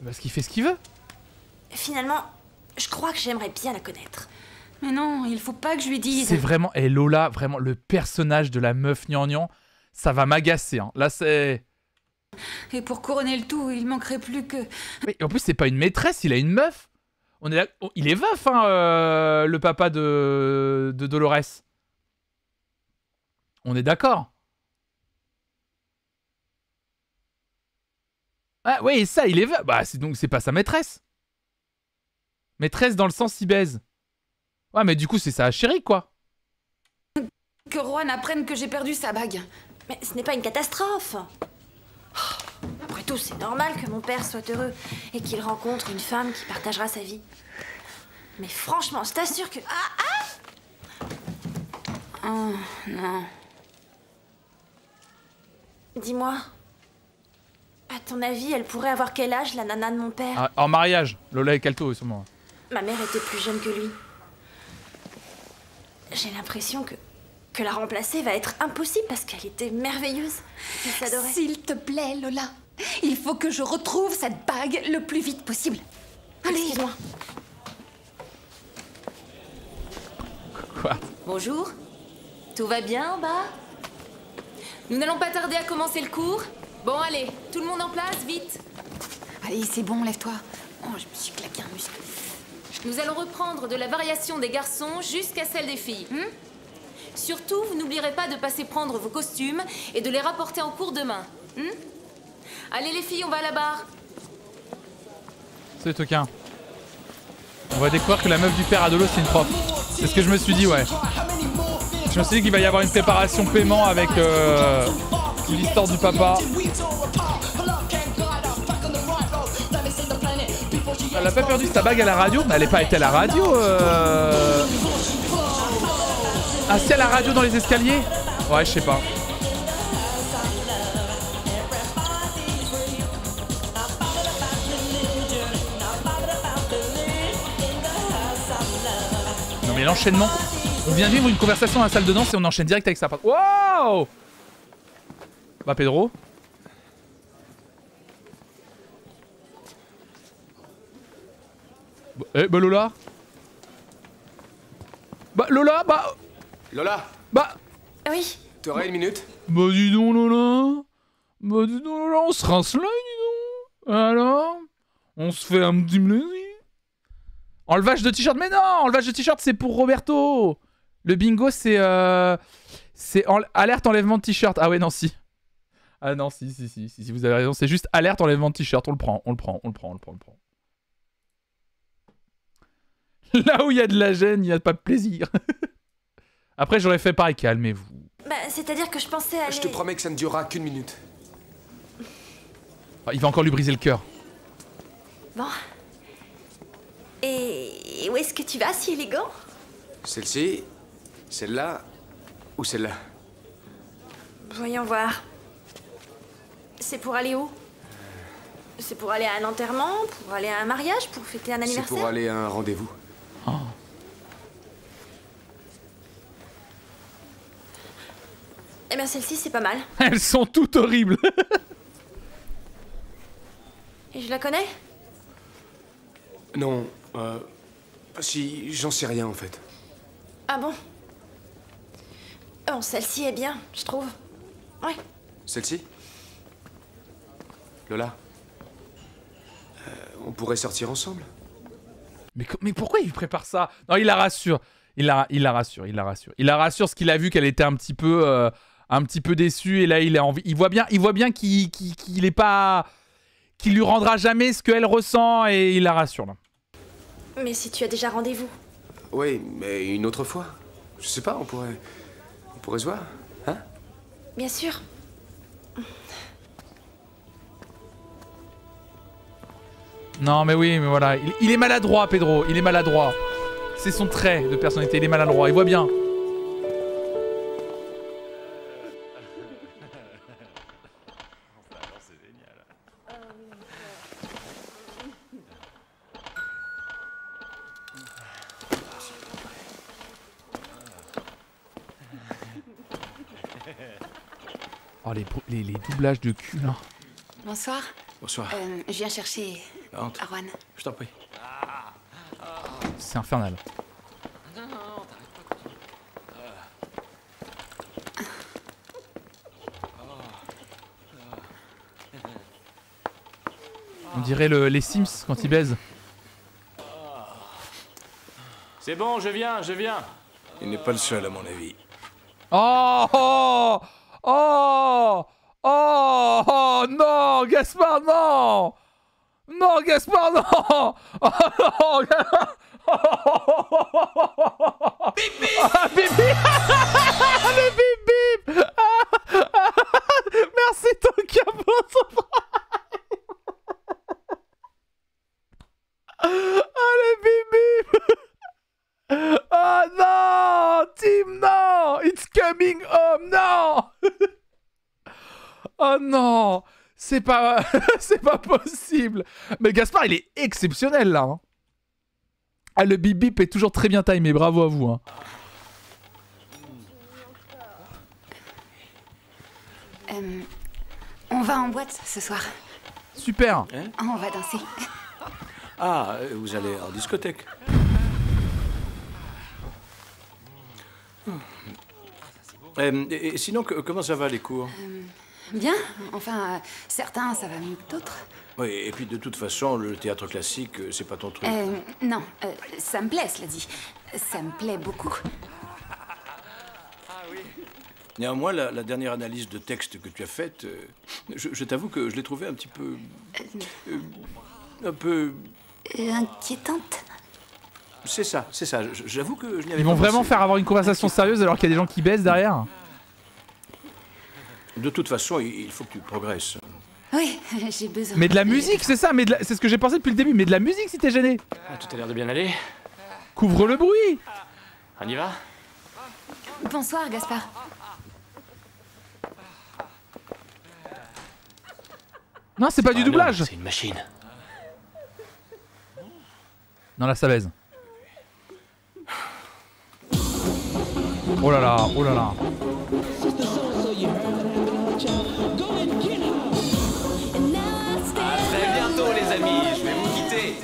Parce qu'il fait ce qu'il veut. Finalement, je crois que j'aimerais bien la connaître. Mais non, il faut pas que je lui dise. C'est vraiment... Et Lola, vraiment, le personnage de la meuf gnangnan, ça va m'agacer. Hein. Là, c'est... Et pour couronner le tout, il manquerait plus que... Mais en plus, c'est pas une maîtresse, il a une meuf. On est là... Il est veuf, hein, le papa de Dolores. On est d'accord. Ah oui, ça, il est veuf. Bah, donc c'est pas sa maîtresse. Maîtresse dans le sens il baise. Ouais, mais du coup, c'est sa chérie, quoi. Que Juan apprenne que j'ai perdu sa bague. Mais ce n'est pas une catastrophe. Après tout, c'est normal que mon père soit heureux et qu'il rencontre une femme qui partagera sa vie. Mais franchement, je t'assure que... Oh, non. Dis-moi, à ton avis, elle pourrait avoir quel âge, la nana de mon père? Ah, en mariage, Lola et Calto, sûrement. Ma mère était plus jeune que lui. J'ai l'impression que la remplacer va être impossible parce qu'elle était merveilleuse. Je s'adorait. S'il te plaît, Lola, il faut que je retrouve cette bague le plus vite possible. Allez, excuse-moi. Quoi? Bonjour. Tout va bien en bas? Nous n'allons pas tarder à commencer le cours. Bon, allez, tout le monde en place, vite. Allez, c'est bon, lève-toi. Oh, je me suis claqué un muscle. Nous allons reprendre de la variation des garçons jusqu'à celle des filles. Surtout, vous n'oublierez pas de passer prendre vos costumes et de les rapporter en cours demain. Allez les filles, on va à la barre. C'est Toquin. On va découvrir que la meuf du père Adolo, c'est une prof. C'est ce que je me suis dit, ouais. Je me suis dit qu'il va y avoir une préparation paiement avec l'histoire du papa. Elle a pas perdu sa bague à la radio, mais elle est pas été à la radio. Ah si, à la radio dans les escaliers? Ouais, je sais pas. mais l'enchaînement. On vient de vivre une conversation dans la salle de danse et on enchaîne direct avec ça. Wow! Bah Pedro. Bah Lola. Bah Lola, bah... Lola. Bah... Oui. T'aurais une minute? Bah dis donc Lola. Bah dis donc Lola, on se rince là, dis donc. Alors? On se fait un petit plaisir. Enlevage de t-shirt, mais non! Enlevage de t-shirt, c'est pour Roberto. Le bingo, c'est alerte enlèvement de t-shirt. Ah ouais, non, si. Ah non, si, vous avez raison. C'est juste alerte enlèvement de t-shirt. On le prend. Là où il y a de la gêne, il n'y a pas de plaisir. Après, j'aurais fait pareil. Calmez-vous. Bah, c'est-à-dire que je pensais aller... Je te promets que ça ne durera qu'une minute. Ah, il va encore lui briser le cœur. Bon. Et où est-ce que tu vas, si élégant? Celle-ci, celle-là ou celle-là? Voyons voir. C'est pour aller où? C'est pour aller à un enterrement? Pour aller à un mariage? Pour fêter un anniversaire? C'est pour aller à un rendez-vous. Oh. Eh bien, celle-ci, c'est pas mal. Elles sont toutes horribles. Et je la connais? Non, si, j'en sais rien en fait. Ah bon? Oh, celle-ci est bien, je trouve. Ouais. Celle-ci? Lola? On pourrait sortir ensemble? Mais pourquoi il prépare ça? Non, il la rassure. Il la rassure. Il la rassure parce qu'il a vu qu'elle était un petit peu déçue et là il a envie. Il voit bien qu'il est pas, qu'il lui rendra jamais ce qu'elle ressent et il la rassure là. Mais si tu as déjà rendez-vous. Oui, mais une autre fois. Je sais pas, on pourrait se voir, hein? Bien sûr. Non mais oui, mais voilà, il est maladroit Pedro, il est maladroit. C'est son trait de personnalité, il est maladroit, il voit bien. Oh les doublages de cul là. Bonsoir. Bonsoir. Je viens chercher Arwan. Je t'en prie. C'est infernal. On dirait les Sims quand ils baisent. C'est bon, je viens. Il n'est pas le seul à mon avis. Oh non, Gaspard, non! Non, Gaspard, non! Oh non! Bip bip! Ah, bip bip! Le bip bip! Merci Tonka pour ton oh le bip bip! Oh non! Tim, non! It's coming home, non! Oh non! C'est pas possible! Mais Gaspard, il est exceptionnel là! Hein. Ah, le bip bip est toujours très bien timé, bravo à vous! Hein. On va en boîte ce soir. Super! Hein? On va danser. Ah, vous allez en discothèque. Et sinon, comment ça va les cours? Bien. Enfin, certains, ça va mieux que d'autres. Oui, et puis de toute façon, le théâtre classique, c'est pas ton truc. Non, ça me plaît, cela dit. Ça me plaît beaucoup. Néanmoins, la dernière analyse de texte que tu as faite, je t'avoue que je l'ai trouvée un petit peu... un peu... inquiétante. C'est ça. J'avoue que je n'y avais Ils vont pas vraiment pensé. faire avoir une conversation sérieuse alors qu'il y a des gens qui baissent derrière? De toute façon, il faut que tu progresses. Oui, j'ai besoin. Mais de la musique, c'est ça, c'est ce que j'ai pensé depuis le début, mais de la musique si t'es gêné. Ah, tout a l'air de bien aller. Couvre le bruit. On y va? Bonsoir, Gaspard. Non, c'est pas du doublage. C'est une machine. Non, là ça baise. Oh là là, oh là là. À très bientôt les amis, je vais vous quitter.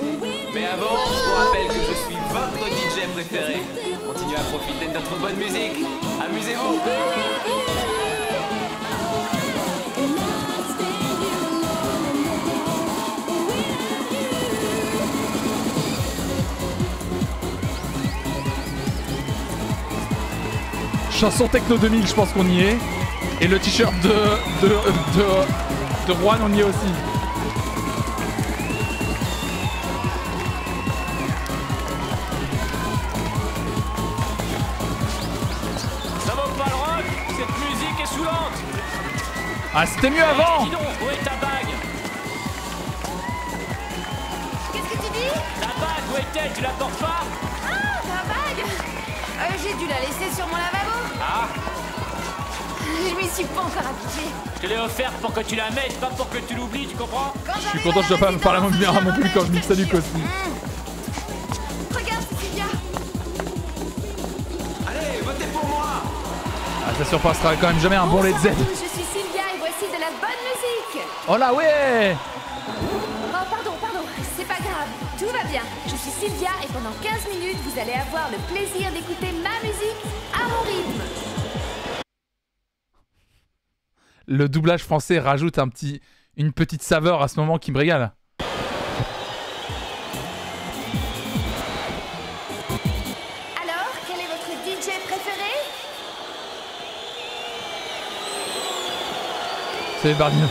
Mais avant, je vous rappelle que je suis votre DJ préféré. Continuez à profiter de notre bonne musique. Amusez-vous. Chanson Techno 2000, je pense qu'on y est. Et le t-shirt de Juan, on y est aussi. Ça vaut pas le rock, cette musique est saoulante. Ah, c'était mieux avant. Dis donc, où est ta bague? Qu'est-ce que tu dis? Ta bague, où est-elle? Tu la portes pas? Ah, ta bague. J'ai dû la laisser sur mon lavabo. Ah, Je m'y suis pas encore habituée. je te l'ai offerte pour que tu la mettes, pas pour que tu l'oublies, tu comprends? Je suis content que je dois pas me parler à mon caméra non plus quand je mixe à Luc aussi. Regarde, Sylvia. Allez, votez pour moi. Ah, ça surpassera quand même jamais un bon Led Z. Je suis Sylvia et voici de la bonne musique. Oh là ouais. Oh, pardon, c'est pas grave, tout va bien. Je suis Sylvia et pendant 15 minutes, vous allez avoir le plaisir d'écouter ma musique à mon rythme. Le doublage français rajoute une petite saveur à ce moment qui me régale. Alors, quel est votre DJ préféré? C'est Bardino.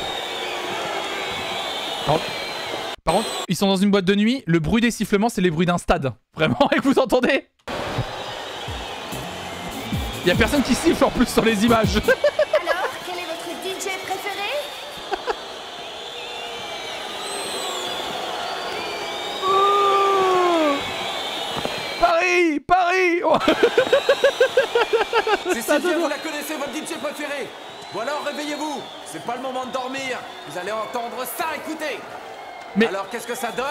Par contre, ils sont dans une boîte de nuit, le bruit des sifflements, c'est les bruits d'un stade. Vraiment, et que vous entendez? Il y a personne qui siffle en plus sur les images. Alors, quel est votre DJ préféré? Paris, Paris. Oh. C'est Sylvia, vous la connaissez, votre DJ préféré? Bon alors, réveillez-vous. C'est pas le moment de dormir. Vous allez entendre ça, écoutez. Mais... Alors, qu'est-ce que ça donne?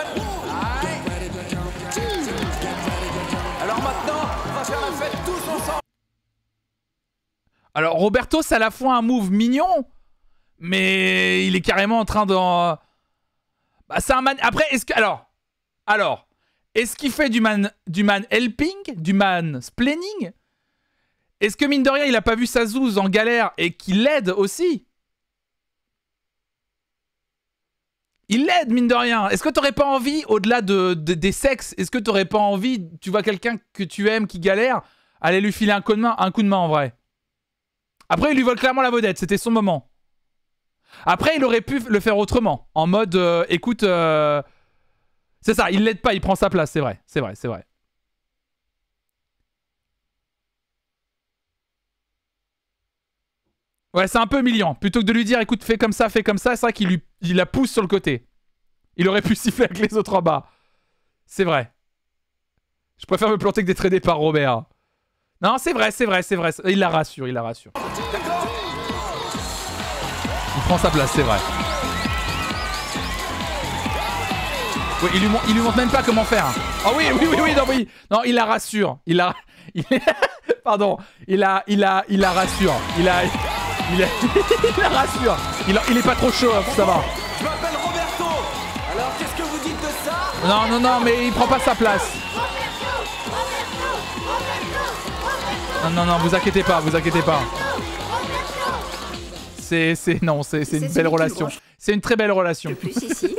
Alors maintenant, on va faire la fête tous ensemble. Alors Roberto, c'est à la fois un move mignon, mais il est carrément en train de... Bah, c'est un man... Après, est-ce que... Alors, est-ce qu'il fait du man helping, du man splaining? Est-ce que mine de rien, il a pas vu sa zouze en galère et qu'il l'aide aussi? Il l'aide, mine de rien. Est-ce que t'aurais pas envie, au-delà des sexes, est-ce que t'aurais pas envie, tu vois quelqu'un que tu aimes qui galère, aller lui filer un coup de main en vrai? Après, il lui vole clairement la vedette, c'était son moment. Après, il aurait pu le faire autrement, en mode, écoute, c'est ça, il l'aide pas, il prend sa place, c'est vrai. Ouais, c'est un peu humiliant. Plutôt que de lui dire, écoute, fais comme ça, c'est vrai qu'il la pousse sur le côté. Il aurait pu siffler avec les autres en bas. C'est vrai. Je préfère me planter que d'être aidé par Robert. Non, c'est vrai. Il la rassure. Il prend sa place, c'est vrai. Oui, il lui montre même pas comment faire. Oh oui, non, il la rassure. Pardon, il la rassure. Il la rassure. Il est pas trop chaud, ça va. Je m'appelle Roberto. Alors, qu'est-ce que vous dites de ça? Non, mais il prend pas sa place. Non, vous inquiétez pas. C'est une belle relation. C'est une très belle relation. Le plus ici.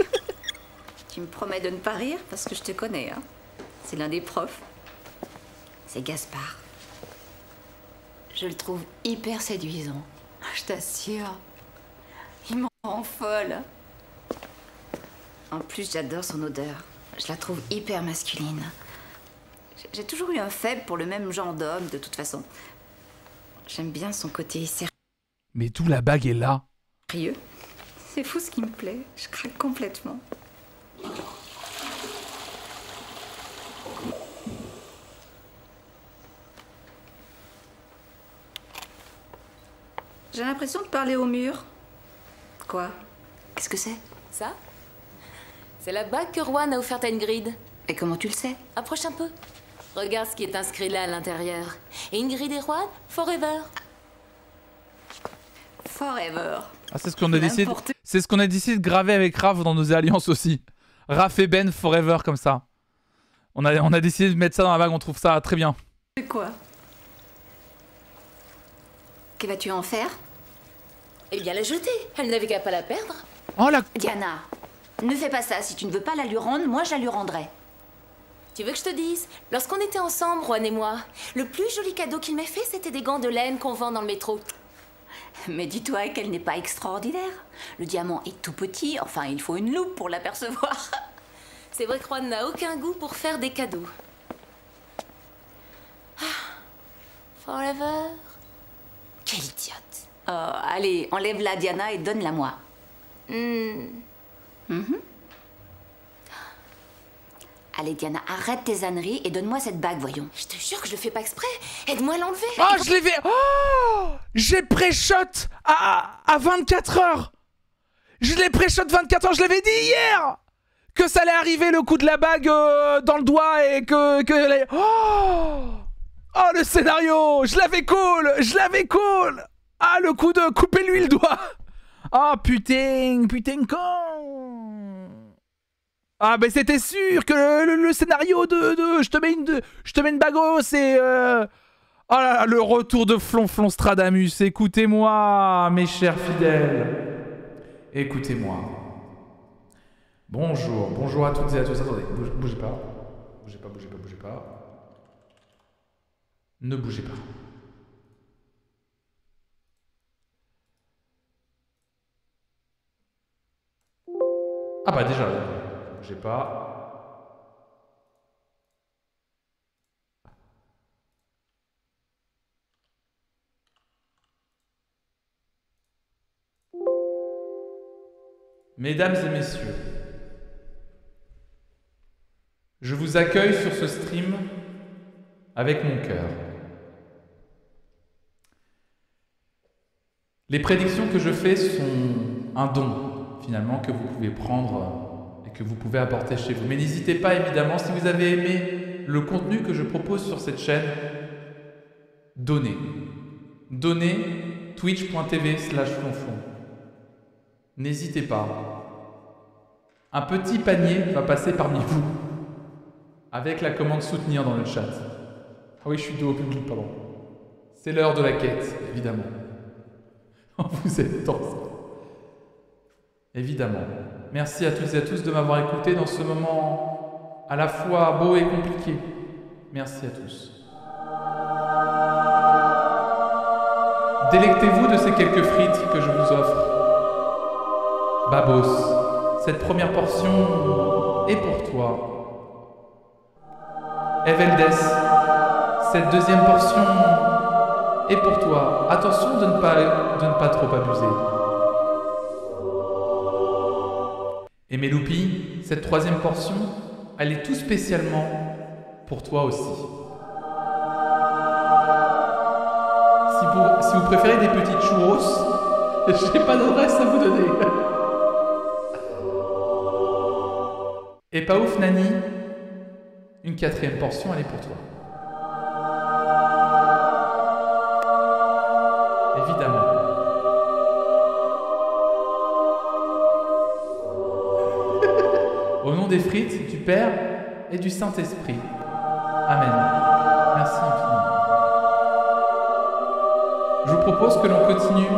Tu me promets de ne pas rire parce que je te connais, hein. C'est l'un des profs. C'est Gaspard. Je le trouve hyper séduisant. Je t'assure. Il me rend folle. En plus, j'adore son odeur. Je la trouve hyper masculine. J'ai toujours eu un faible pour le même genre d'homme, de toute façon. J'aime bien son côté sérieux. Mais d'où la bague est là? C'est fou ce qui me plaît. Je craque complètement. J'ai l'impression de parler au mur. Quoi? Qu'est-ce que c'est? Ça? C'est la bague que Juan a offerte à Ingrid. Et comment tu le sais? Approche un peu. Regarde ce qui est inscrit là à l'intérieur. Ingrid et Juan, forever. Forever. Ah, c'est ce qu'on a décidé. C'est ce qu'on a décidé de graver avec Raph dans nos alliances aussi. Raph et Ben forever comme ça. On a décidé de mettre ça dans la bague, on trouve ça très bien. C'est quoi? Que vas-tu en faire? Eh bien la jeter. Elle n'avait qu'à pas la perdre. Oh la... Diana, ne fais pas ça. Si tu ne veux pas la lui rendre, moi je la lui rendrai. Tu veux que je te dise? Lorsqu'on était ensemble, Juan et moi, le plus joli cadeau qu'il m'ait fait, c'était des gants de laine qu'on vend dans le métro. Mais dis-toi qu'elle n'est pas extraordinaire. Le diamant est tout petit, enfin il faut une loupe pour l'apercevoir. C'est vrai que Juan n'a aucun goût pour faire des cadeaux. Forever. Quelle idiote. Oh, allez, enlève-la Diana et donne-la moi. Allez Diana, arrête tes âneries et donne-moi cette bague, voyons. Je te jure que je le fais pas exprès. Aide-moi à l'enlever. Oh, je l'ai fait. Oh, j'ai pré-shot à 24 heures. Je l'ai pré-shot 24 heures, je l'avais dit hier. Que ça allait arriver le coup de la bague dans le doigt et que... Oh, le scénario. Je l'avais cool. Ah, le coup de couper-lui le doigt. Oh, putain con. Ah, mais c'était sûr que le scénario de je te mets une bago, c'est... Oh là là, le retour de Flonflon Stradamus. Écoutez-moi, mes chers fidèles. Écoutez-moi. Bonjour à toutes et à tous. Attendez, bougez pas. Bougez pas. Ne bougez pas. Ah bah déjà, bougez pas. Mesdames et messieurs, je vous accueille sur ce stream avec mon cœur. Les prédictions que je fais sont un don, finalement, que vous pouvez prendre et que vous pouvez apporter chez vous. Mais n'hésitez pas, évidemment, si vous avez aimé le contenu que je propose sur cette chaîne, donnez. Donnez twitch.tv/flonflon. N'hésitez pas. Un petit panier va passer parmi vous avec la commande soutenir dans le chat. Ah oui, je suis dos au public, pardon. C'est l'heure de la quête, évidemment. Vous êtes temps. Évidemment. Merci à toutes et à tous de m'avoir écouté dans ce moment à la fois beau et compliqué. Merci à tous. Délectez-vous de ces quelques frites que je vous offre. Babos, cette première portion est pour toi. Eveldes, cette deuxième portion est pour toi. Attention de ne pas trop abuser. Et Meloupi, cette troisième portion, elle est tout spécialement pour toi aussi. Si vous préférez des petites churros, je n'ai pas d'adresse à vous donner. Et pas ouf Nani, une quatrième portion, elle est pour toi. Évidemment. Au nom des frites, du Père et du Saint-Esprit. Amen. Merci infiniment. Je vous propose que l'on continue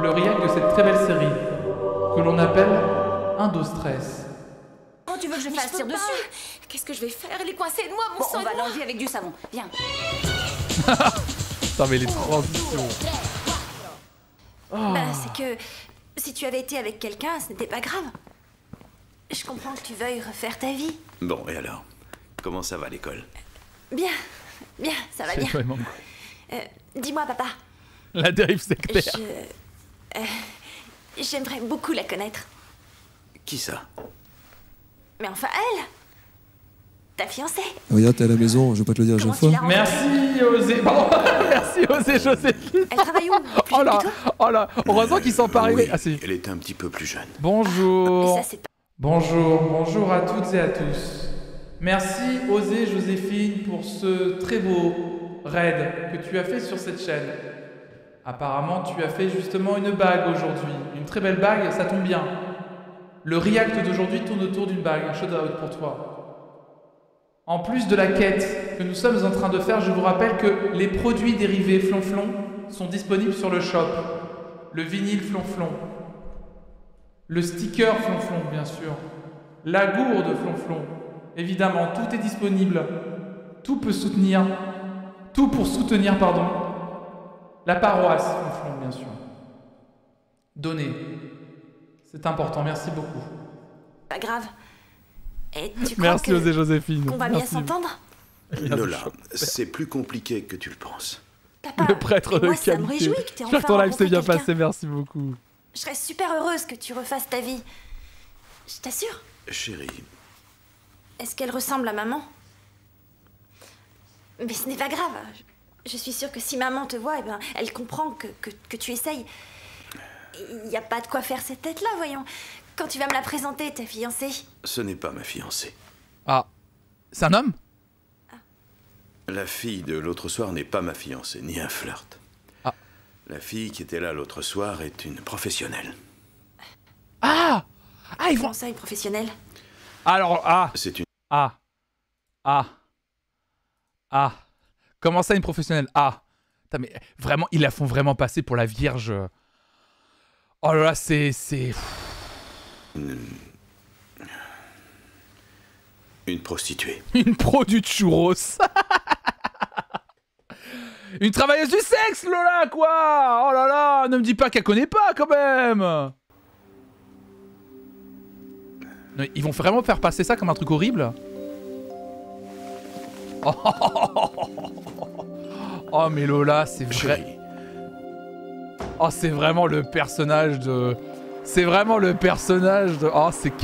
le react de cette très belle série que l'on appelle Indostress. Comment tu veux que je fasse? Tire dessus. Qu'est-ce que je vais faire? Elle est coincée de moi, mon sang. On va l'enlever avec du savon. Viens. Putain, mais les transitions. Bah, c'est que si tu avais été avec quelqu'un, ce n'était pas grave. Je comprends que tu veuilles refaire ta vie. Bon, et alors? Comment ça va à l'école? Bien, ça va bien. Vraiment... Dis-moi, papa. La dérive sectaire. J'aimerais beaucoup la connaître. Qui ça? Mais enfin, elle, ta fiancée. Regarde, t'es à la maison, je vais pas te le dire à chaque fois. Merci Osé. Pardon. Merci Osé Joséphine. Elle travaille où? Oh là. Heureusement qu'ils sont pas arrivés. Oui, elle était un petit peu plus jeune. Bonjour. Mais ça, c'est pas... Bonjour à toutes et à tous. Merci Osée Joséphine pour ce très beau raid que tu as fait sur cette chaîne. Apparemment, tu as fait justement une bague aujourd'hui. Une très belle bague, ça tombe bien. Le react d'aujourd'hui tourne autour d'une bague, un shout-out pour toi. En plus de la quête que nous sommes en train de faire, je vous rappelle que les produits dérivés Flonflon sont disponibles sur le shop. Le vinyle Flonflon. Le sticker Flonflon, bien sûr. La gourde Flonflon. Évidemment, tout est disponible. Tout peut soutenir. Tout pour soutenir, pardon. La paroisse Flonflon, bien sûr. Donnez. C'est important, merci beaucoup. Pas grave. Et tu crois Merci Osée Joséphine. qu'on va bien Merci. s'entendre? Lola, c'est plus compliqué que tu le penses. Papa, Le prêtre de moi, ça me qualité. réjouit que t'aies J'espère que enfin ton live s'est bien rencontré passé, merci beaucoup. Je serais super heureuse que tu refasses ta vie. Je t'assure. Chérie, Est-ce qu'elle ressemble à maman? Mais ce n'est pas grave. Je suis sûre que si maman te voit, eh ben, elle comprend que tu essayes. Il n'y a pas de quoi faire cette tête-là, voyons. Quand tu vas me la présenter, ta fiancée. ce n'est pas ma fiancée. Ah, c'est un homme? La fille de l'autre soir n'est pas ma fiancée, ni un flirt. Ah. La fille qui était là l'autre soir est une professionnelle. Ah! Ah, ils vont... Comment ça, une professionnelle? Alors, ah. C'est une... Ah. Ah. Ah. Comment ça, une professionnelle? Ah. Putain, mais vraiment, ils la font vraiment passer pour la Vierge. Oh là là, c'est... Une prostituée. Une pro du churros. Une travailleuse du sexe, Lola, quoi. Oh là là, ne me dis pas qu'elle connaît pas, quand même. Non, ils vont vraiment faire passer ça comme un truc horrible. Oh, mais Lola, c'est vrai. Oh, c'est vraiment le personnage de... C'est vraiment le personnage de... Oh, c'est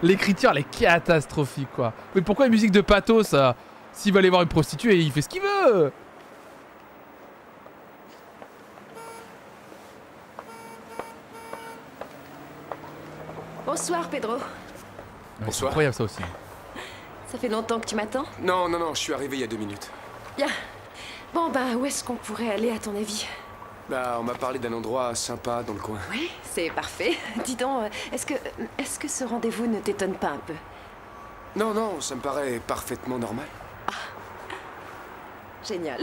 l'écriture, elle est catastrophique, quoi. Mais pourquoi une musique de pathos, s'il va aller voir une prostituée, il fait ce qu'il veut. Bonsoir, Pedro. Ouais, c'est incroyable, ça aussi. Ça fait longtemps que tu m'attends? Non, non, non, je suis arrivé il y a 2 minutes. Bien. Bon, bah, où est-ce qu'on pourrait aller, à ton avis? Bah, on m'a parlé d'un endroit sympa dans le coin. Oui, c'est parfait. Dis donc, est-ce que ce rendez-vous ne t'étonne pas un peu? Non, non, ça me paraît parfaitement normal. Génial.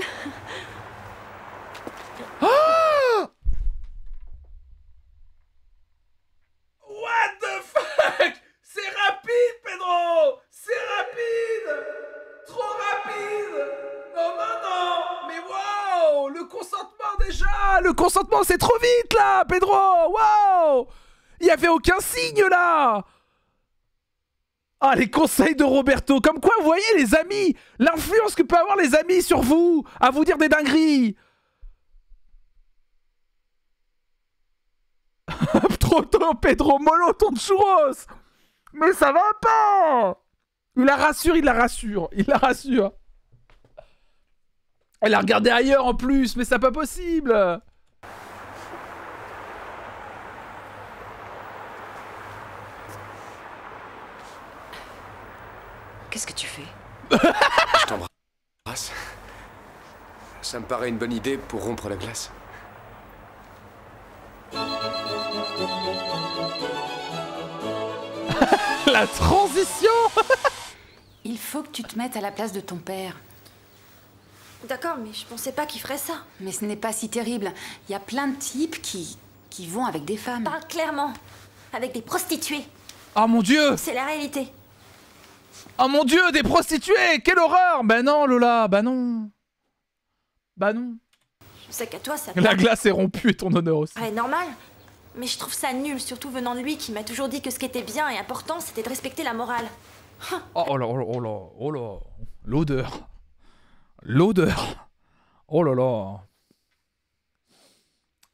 What the fuck? C'est rapide, Pedro. C'est rapide. Trop rapide. Non, non, non. Mais wow. Le consentement déjà. Le consentement, c'est trop vite, là, Pedro. Wow. Il y avait aucun signe, là. Ah, les conseils de Roberto. Comme quoi, vous voyez, les amis, l'influence que peuvent avoir les amis sur vous, à vous dire des dingueries. Trop tôt, Pedro, mollo ton churros. Mais ça va pas. Il la rassure, il la rassure, il la rassure. Elle a regardé ailleurs en plus, mais c'est pas possible. Qu'est-ce que tu fais? Je t'embrasse. Ça me paraît une bonne idée pour rompre la glace. La transition. Il faut que tu te mettes à la place de ton père. D'accord, mais je pensais pas qu'il ferait ça. Mais ce n'est pas si terrible. Il y a plein de types qui vont avec des femmes. Parle clairement. Avec des prostituées. Oh mon Dieu. C'est la réalité. Oh mon Dieu, des prostituées. Quelle horreur. Bah non, Lola, bah non. Bah non. Je sais qu'à toi, ça... La glace est rompue et ton honneur aussi. Ah, normal. Mais je trouve ça nul, surtout venant de lui qui m'a toujours dit que ce qui était bien et important, c'était de respecter la morale. Oh là, oh là, oh là, oh là. L'odeur. L'odeur. Oh là là.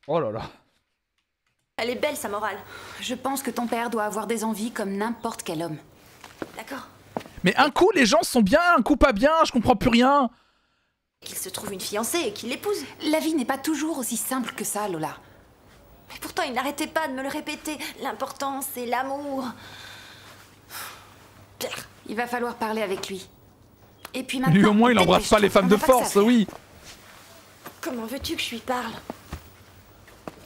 Oh là là. Elle est belle, sa morale. Je pense que ton père doit avoir des envies comme n'importe quel homme. D'accord. Mais un coup, les gens sont bien, un coup pas bien, je comprends plus rien. Qu'il se trouve une fiancée et qu'il l'épouse. La vie n'est pas toujours aussi simple que ça, Lola. Mais pourtant, il n'arrêtait pas de me le répéter. L'important, c'est l'amour. Pierre. Il va falloir parler avec lui. Et puis maintenant... Lui au moins il embrasse pas les femmes de force, oui. Comment veux-tu que je lui parle?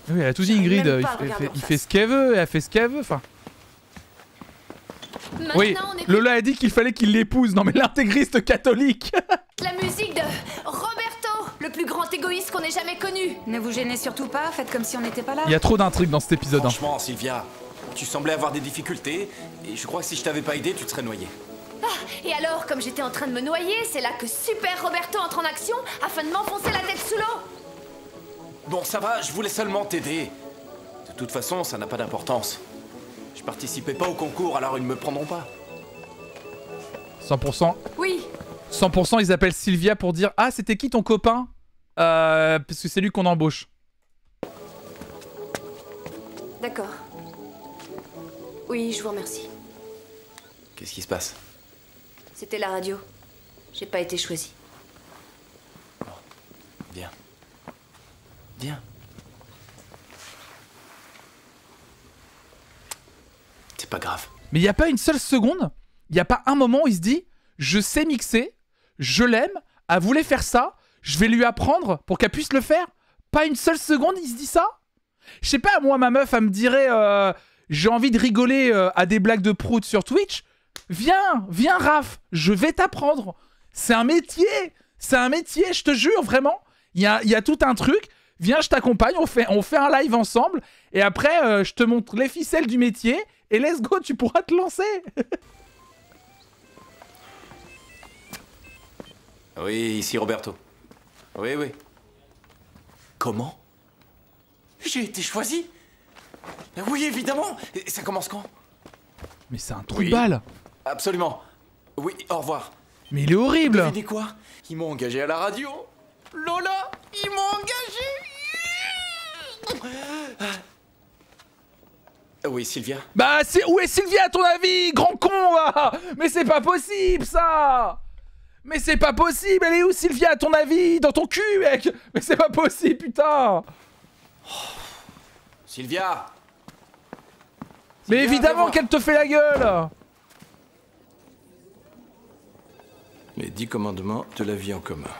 Oui, elle a tout dit Ingrid, il fait ce qu'elle veut, elle fait ce qu'elle veut, enfin... Oui, Lola a dit qu'il fallait qu'il l'épouse, non mais l'intégriste catholique. La musique de Roberto, le plus grand égoïste qu'on ait jamais connu. Ne vous gênez surtout pas, faites comme si on n'était pas là. Il y a trop d'intrigues dans cet épisode. Franchement, Sylvia, tu semblais avoir des difficultés, et je crois que si je t'avais pas aidé, tu te serais noyée. Ah, et alors, comme j'étais en train de me noyer, c'est là que Super Roberto entre en action afin de m'enfoncer la tête sous l'eau. Bon, ça va, je voulais seulement t'aider. De toute façon, ça n'a pas d'importance. Je participais pas au concours, alors ils ne me prendront pas. 100%. Oui. 100% ils appellent Sylvia pour dire « Ah, c'était qui ton copain ?» Parce que c'est lui qu'on embauche. D'accord. Oui, je vous remercie. Qu'est-ce qui se passe? C'était la radio. J'ai pas été choisie. Viens. Viens. C'est pas grave. Mais il n'y a pas une seule seconde, il n'y a pas un moment où il se dit « Je sais mixer, je l'aime, elle voulait faire ça, je vais lui apprendre pour qu'elle puisse le faire ». Pas une seule seconde, il se dit ça. Je sais pas, moi, ma meuf, elle me dirait j'ai envie de rigoler à des blagues de prout sur Twitch. Viens, Raph, je vais t'apprendre. C'est un métier, je te jure, vraiment. Il y a tout un truc. Viens, je t'accompagne, on fait un live ensemble. Et après, je te montre les ficelles du métier. Et let's go, tu pourras te lancer. Oui, ici Roberto. Oui, oui. Comment? J'ai été choisi? Oui, évidemment. Et ça commence quand? Mais c'est un trou de balle. Absolument. Oui, au revoir. Mais il est horrible. Devinez quoi? Ils m'ont engagé à la radio. Lola, ils m'ont engagé. Oui, Sylvia. Bah, où est Sylvia à ton avis, grand con là? Mais c'est pas possible ça. Mais c'est pas possible. Elle est où Sylvia à ton avis? Dans ton cul, mec. Mais c'est pas possible, putain. Sylvia. Mais évidemment qu'elle te fait la gueule. Les 10 commandements de la vie en commun.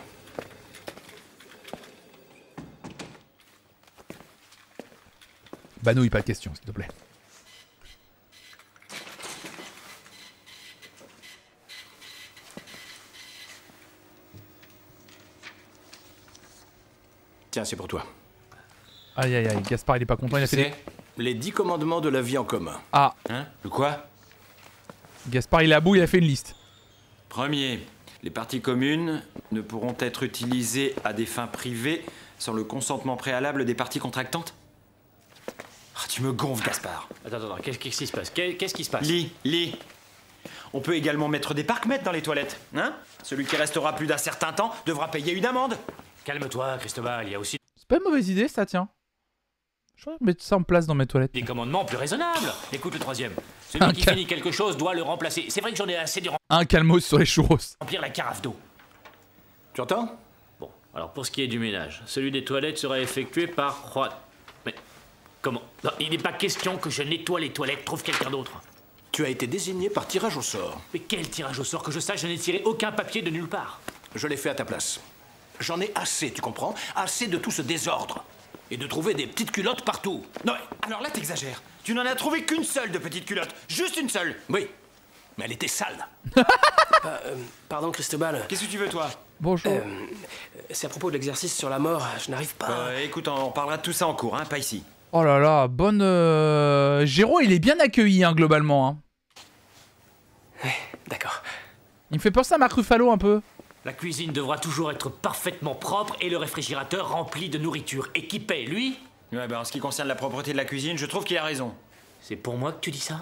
Banouille pas de question, s'il te plaît. Tiens, c'est pour toi. Aïe aïe aïe, Gaspard il est pas content, il a fait les 10 commandements de la vie en commun. Ah. Hein? Le quoi? Gaspard il est à bout, il a fait une liste. Premier, les parties communes ne pourront être utilisées à des fins privées sans le consentement préalable des parties contractantes. Ah, tu me gonfles, Gaspard. Attends, qu'est-ce qui se passe? Qu'est-ce qui se passe? Lis. On peut également mettre des parcs-mètres dans les toilettes, hein? Celui qui restera plus d'un certain temps devra payer une amende. Calme-toi, Cristobal, il y a aussi... C'est pas une mauvaise idée, ça, tiens. Je vais mettre ça en place dans mes toilettes. Des commandements plus raisonnables. Écoute le troisième. Celui qui finit quelque chose doit le remplacer. C'est vrai que j'en ai assez de un calmos sur les churros. remplir la carafe d'eau. Tu entends? Bon, alors pour ce qui est du ménage, celui des toilettes sera effectué par Juan. Mais comment? Non, il n'est pas question que je nettoie les toilettes. Trouve quelqu'un d'autre. Tu as été désigné par tirage au sort. Mais quel tirage au sort? Que je sache, je n'ai tiré aucun papier de nulle part. Je l'ai fait à ta place. J'en ai assez, tu comprends? Assez de tout ce désordre. Et de trouver des petites culottes partout. Non, alors là t'exagères. Tu n'en as trouvé qu'une seule de petite culotte. Juste une seule. Oui, mais elle était sale. Pardon, Cristobal. Qu'est-ce que tu veux, toi? Bonjour. C'est à propos de l'exercice sur la mort. Je n'arrive pas... écoute, on parlera de tout ça en cours, hein, pas ici. Oh là là, bonne... Géraud, il est bien accueilli, hein, globalement. Hein. D'accord. Il me fait penser à Marc Ruffalo, un peu. La cuisine devra toujours être parfaitement propre et le réfrigérateur rempli de nourriture. Et qui paie, lui? Ouais, en ce qui concerne la propreté de la cuisine, je trouve qu'il a raison. C'est pour moi que tu dis ça?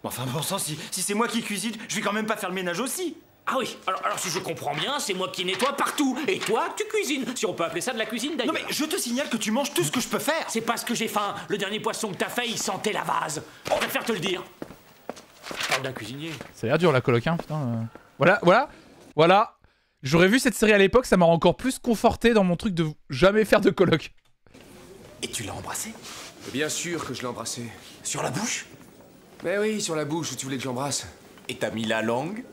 Enfin, bon sang, si c'est moi qui cuisine, je vais quand même pas faire le ménage aussi. Ah oui, alors si je comprends bien, c'est moi qui nettoie partout. Et toi, tu cuisines. Si on peut appeler ça de la cuisine, d'ailleurs. Non mais je te signale que tu manges tout ce que je peux faire. C'est parce que j'ai faim. Le dernier poisson que t'as fait, il sentait la vase. Je préfère te le dire. Je parle d'un cuisinier. Ça a l'air dur, la coloc, hein, putain. Voilà. J'aurais vu cette série à l'époque, ça m'aurait encore plus conforté dans mon truc de jamais faire de coloc. Et tu l'as embrassé? Bien sûr que je l'ai embrassé. Sur la bouche? Mais oui, sur la bouche, où tu voulais que j'embrasse. Et t'as mis la langue?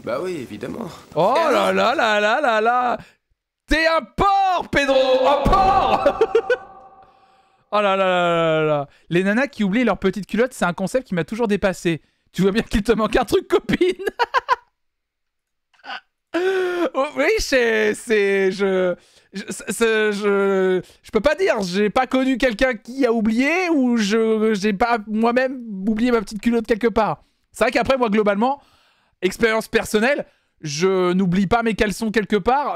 Bah oui, évidemment. Oh là là là là là là. T'es un porc, Pedro. Un porc. Oh là là là là là. Les nanas qui oublient leurs petites culottes, c'est un concept qui m'a toujours dépassé. Tu vois bien qu'il te manque un truc, copine. Oh, oui, je peux pas dire. J'ai pas connu quelqu'un qui a oublié ou j'ai pas moi-même oublié ma petite culotte quelque part. C'est vrai qu'après, moi, globalement, expérience personnelle, je n'oublie pas mes caleçons quelque part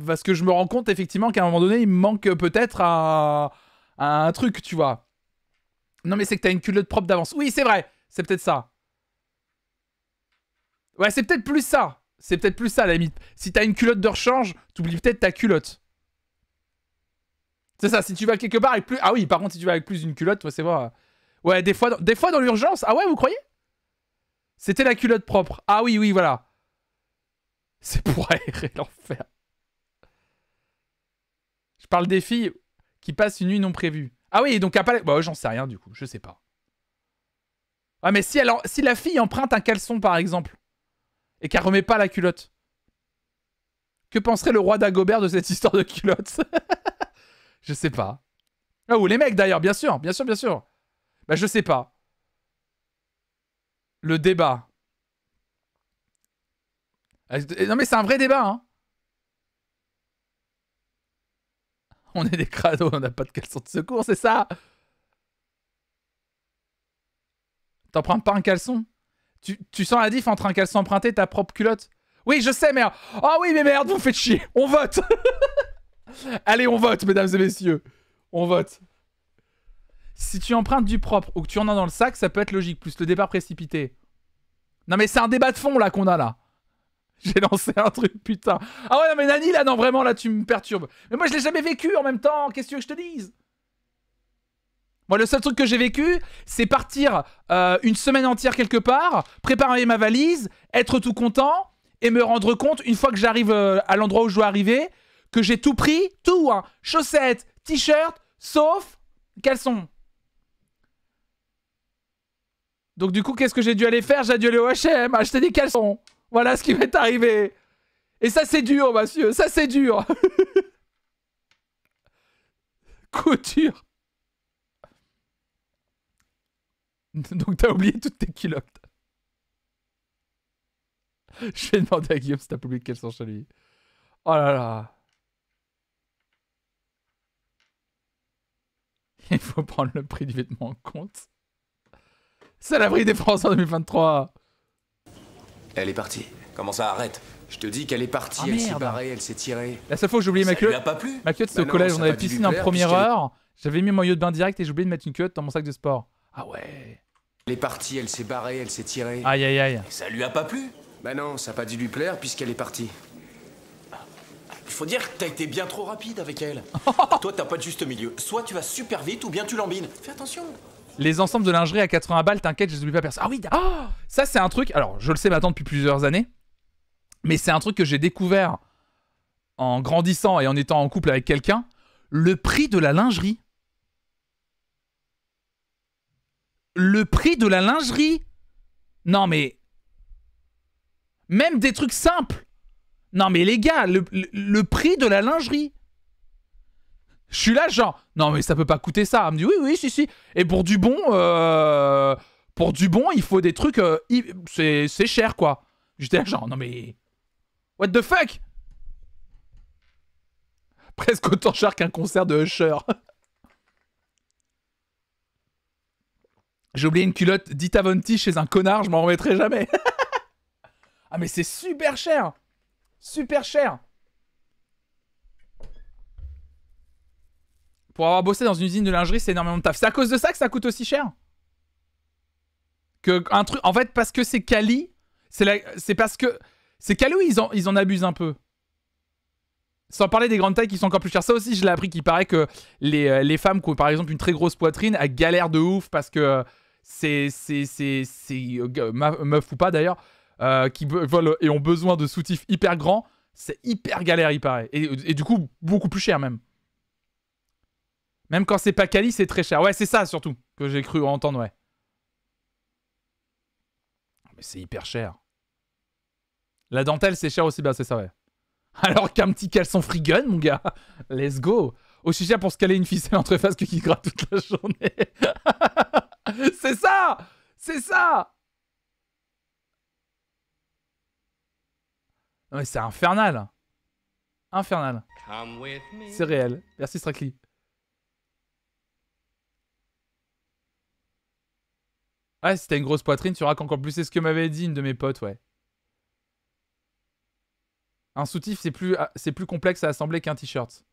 parce que je me rends compte effectivement qu'à un moment donné, il me manque peut-être un truc, tu vois. Non, mais c'est que t'as une culotte propre d'avance. Oui, c'est vrai. C'est peut-être ça. Ouais, c'est peut-être plus ça. C'est peut-être plus ça, à la limite. Si t'as une culotte de rechange, t'oublies peut-être ta culotte. C'est ça, si tu vas quelque part avec plus... Ah oui, par contre, si tu vas avec plus d'une culotte, ouais, c'est vrai. Ouais, des fois dans l'urgence. Ah ouais, vous croyez? C'était la culotte propre. Ah oui, oui, voilà. C'est pour aérer l'enfer. Je parle des filles qui passent une nuit non prévue. Ah oui, donc à pas... Bah, j'en sais rien, du coup. Je sais pas. Ah, mais si la fille emprunte un caleçon, par exemple, et qu'elle remet pas la culotte, que penserait le roi Dagobert de cette histoire de culotte? Je sais pas. Ah, ou les mecs, d'ailleurs, bien sûr, bien sûr, bien sûr. Bah, je sais pas. Le débat. Non, mais c'est un vrai débat, hein. On est des crados, on n'a pas de caleçon de secours, c'est ça? T'empruntes pas un caleçon? Tu sens la diff entre un caleçon emprunté et ta propre culotte? Oui, je sais, merde. Oh oui, mais merde, vous me faites chier. On vote. Allez, on vote, mesdames et messieurs. On vote. Si tu empruntes du propre ou que tu en as dans le sac, ça peut être logique, plus le départ précipité. Non, mais c'est un débat de fond, là, qu'on a, là. J'ai lancé un truc, putain. Ah ouais, non, mais Nani, là, non, vraiment, là, tu me perturbes. Mais moi, je l'ai jamais vécu en même temps. Qu'est-ce que tu veux que je te dise? Moi, le seul truc que j'ai vécu, c'est partir une semaine entière quelque part, préparer ma valise, être tout content et me rendre compte, une fois que j'arrive à l'endroit où je dois arriver, que j'ai tout pris, tout, hein, chaussettes, t-shirt, sauf caleçon. Donc du coup, qu'est-ce que j'ai dû aller faire? J'ai dû aller au H&M, acheter des caleçons. Voilà ce qui m'est arrivé. Et ça, c'est dur, monsieur, ça, c'est dur. Couture. Donc t'as oublié toutes tes culottes. Je vais demander à Guillaume si t'as oublié quelles sont chez lui. Oh là là. Il faut prendre le prix du vêtement en compte. C'est l'abri des Français en 2023. Elle est partie. Comment ça, arrête? Je te dis qu'elle est partie, Ah, elle s'est merde. barrée, elle s'est tirée. La seule fois où j'ai oublié ma Ça lui culotte. a pas plu? Ma culotte, c'était Bah au collège. non, On ça avait a pas dû lui piscine en plaire, première puisqu'elle- heure. J'avais mis mon maillot de bain direct et j'ai oublié de mettre une culotte dans mon sac de sport. Ah ouais. Elle est partie, elle s'est barrée, elle s'est tirée. Aïe aïe aïe. Ça lui a pas plu? Bah non, ça a pas dû lui plaire puisqu'elle est partie. Il faut dire que t'as été bien trop rapide avec elle. Toi, t'as pas de juste milieu. Soit tu vas super vite ou bien tu lambines. Fais attention. Les ensembles de lingerie à 80 balles, t'inquiète, je les oublie pas personne. Ah oui, ça c'est un truc, alors je le sais maintenant depuis plusieurs années, mais c'est un truc que j'ai découvert en grandissant et en étant en couple avec quelqu'un, le prix de la lingerie. Le prix de la lingerie. Non mais... Même des trucs simples. Non mais les gars, le prix de la lingerie. Je suis là genre, non mais ça peut pas coûter ça. Elle me dit oui, oui, si, si. Et pour du bon, il faut des trucs, c'est cher quoi. J'étais là genre, non mais, what the fuck? Presque autant cher qu'un concert de Usher. J'ai oublié une culotte Dita Von Teese chez un connard, je m'en remettrai jamais. Ah mais c'est super cher. Super cher. Pour avoir bossé dans une usine de lingerie, c'est énormément de taf. C'est à cause de ça que ça coûte aussi cher. Que un truc, en fait, parce que c'est quali, c'est parce que c'est quali où ils en abusent un peu. Sans parler des grandes tailles qui sont encore plus chères. Ça aussi, je l'ai appris qu'il paraît que les femmes qui ont par exemple une très grosse poitrine, elles galèrent de ouf parce que c'est meuf ou pas d'ailleurs, qui veulent et ont besoin de soutifs hyper grands. C'est hyper galère, il paraît. Et du coup, beaucoup plus cher même. Même quand c'est pas quali, c'est très cher. Ouais, c'est ça surtout que j'ai cru entendre, ouais. Mais c'est hyper cher. La dentelle, c'est cher aussi, bah c'est ça, ouais. Alors qu'un petit caleçon free gun, mon gars. Let's go. Aussi cher pour se caler une ficelle entre faces que qui gratte toute la journée. C'est ça. C'est ça. Non mais c'est infernal. Infernal. C'est réel. Merci Strackley. Ouais, si t'as une grosse poitrine, tu raques encore plus. C'est ce que m'avait dit une de mes potes, ouais. Un soutif, c'est plus complexe à assembler qu'un t-shirt.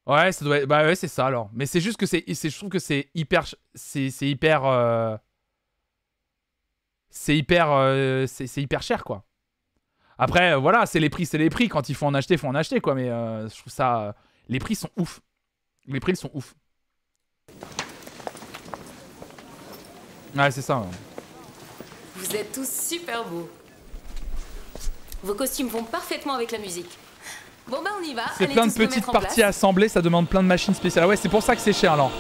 Ouais, ça doit être... Bah ouais, c'est ça alors. Mais c'est juste que je trouve que c'est hyper... C'est hyper... C'est hyper cher, quoi. Après, voilà, c'est les prix. Quand il faut en acheter, quoi. Mais je trouve ça... les prix sont ouf. Les prix, ils sont ouf. Ouais, c'est ça. Ouais. Vous êtes tous super beaux. Vos costumes vont parfaitement avec la musique. Bon bah on y va. C'est plein de petites parties assemblées, ça demande plein de machines spéciales. Ouais, c'est pour ça que c'est cher alors.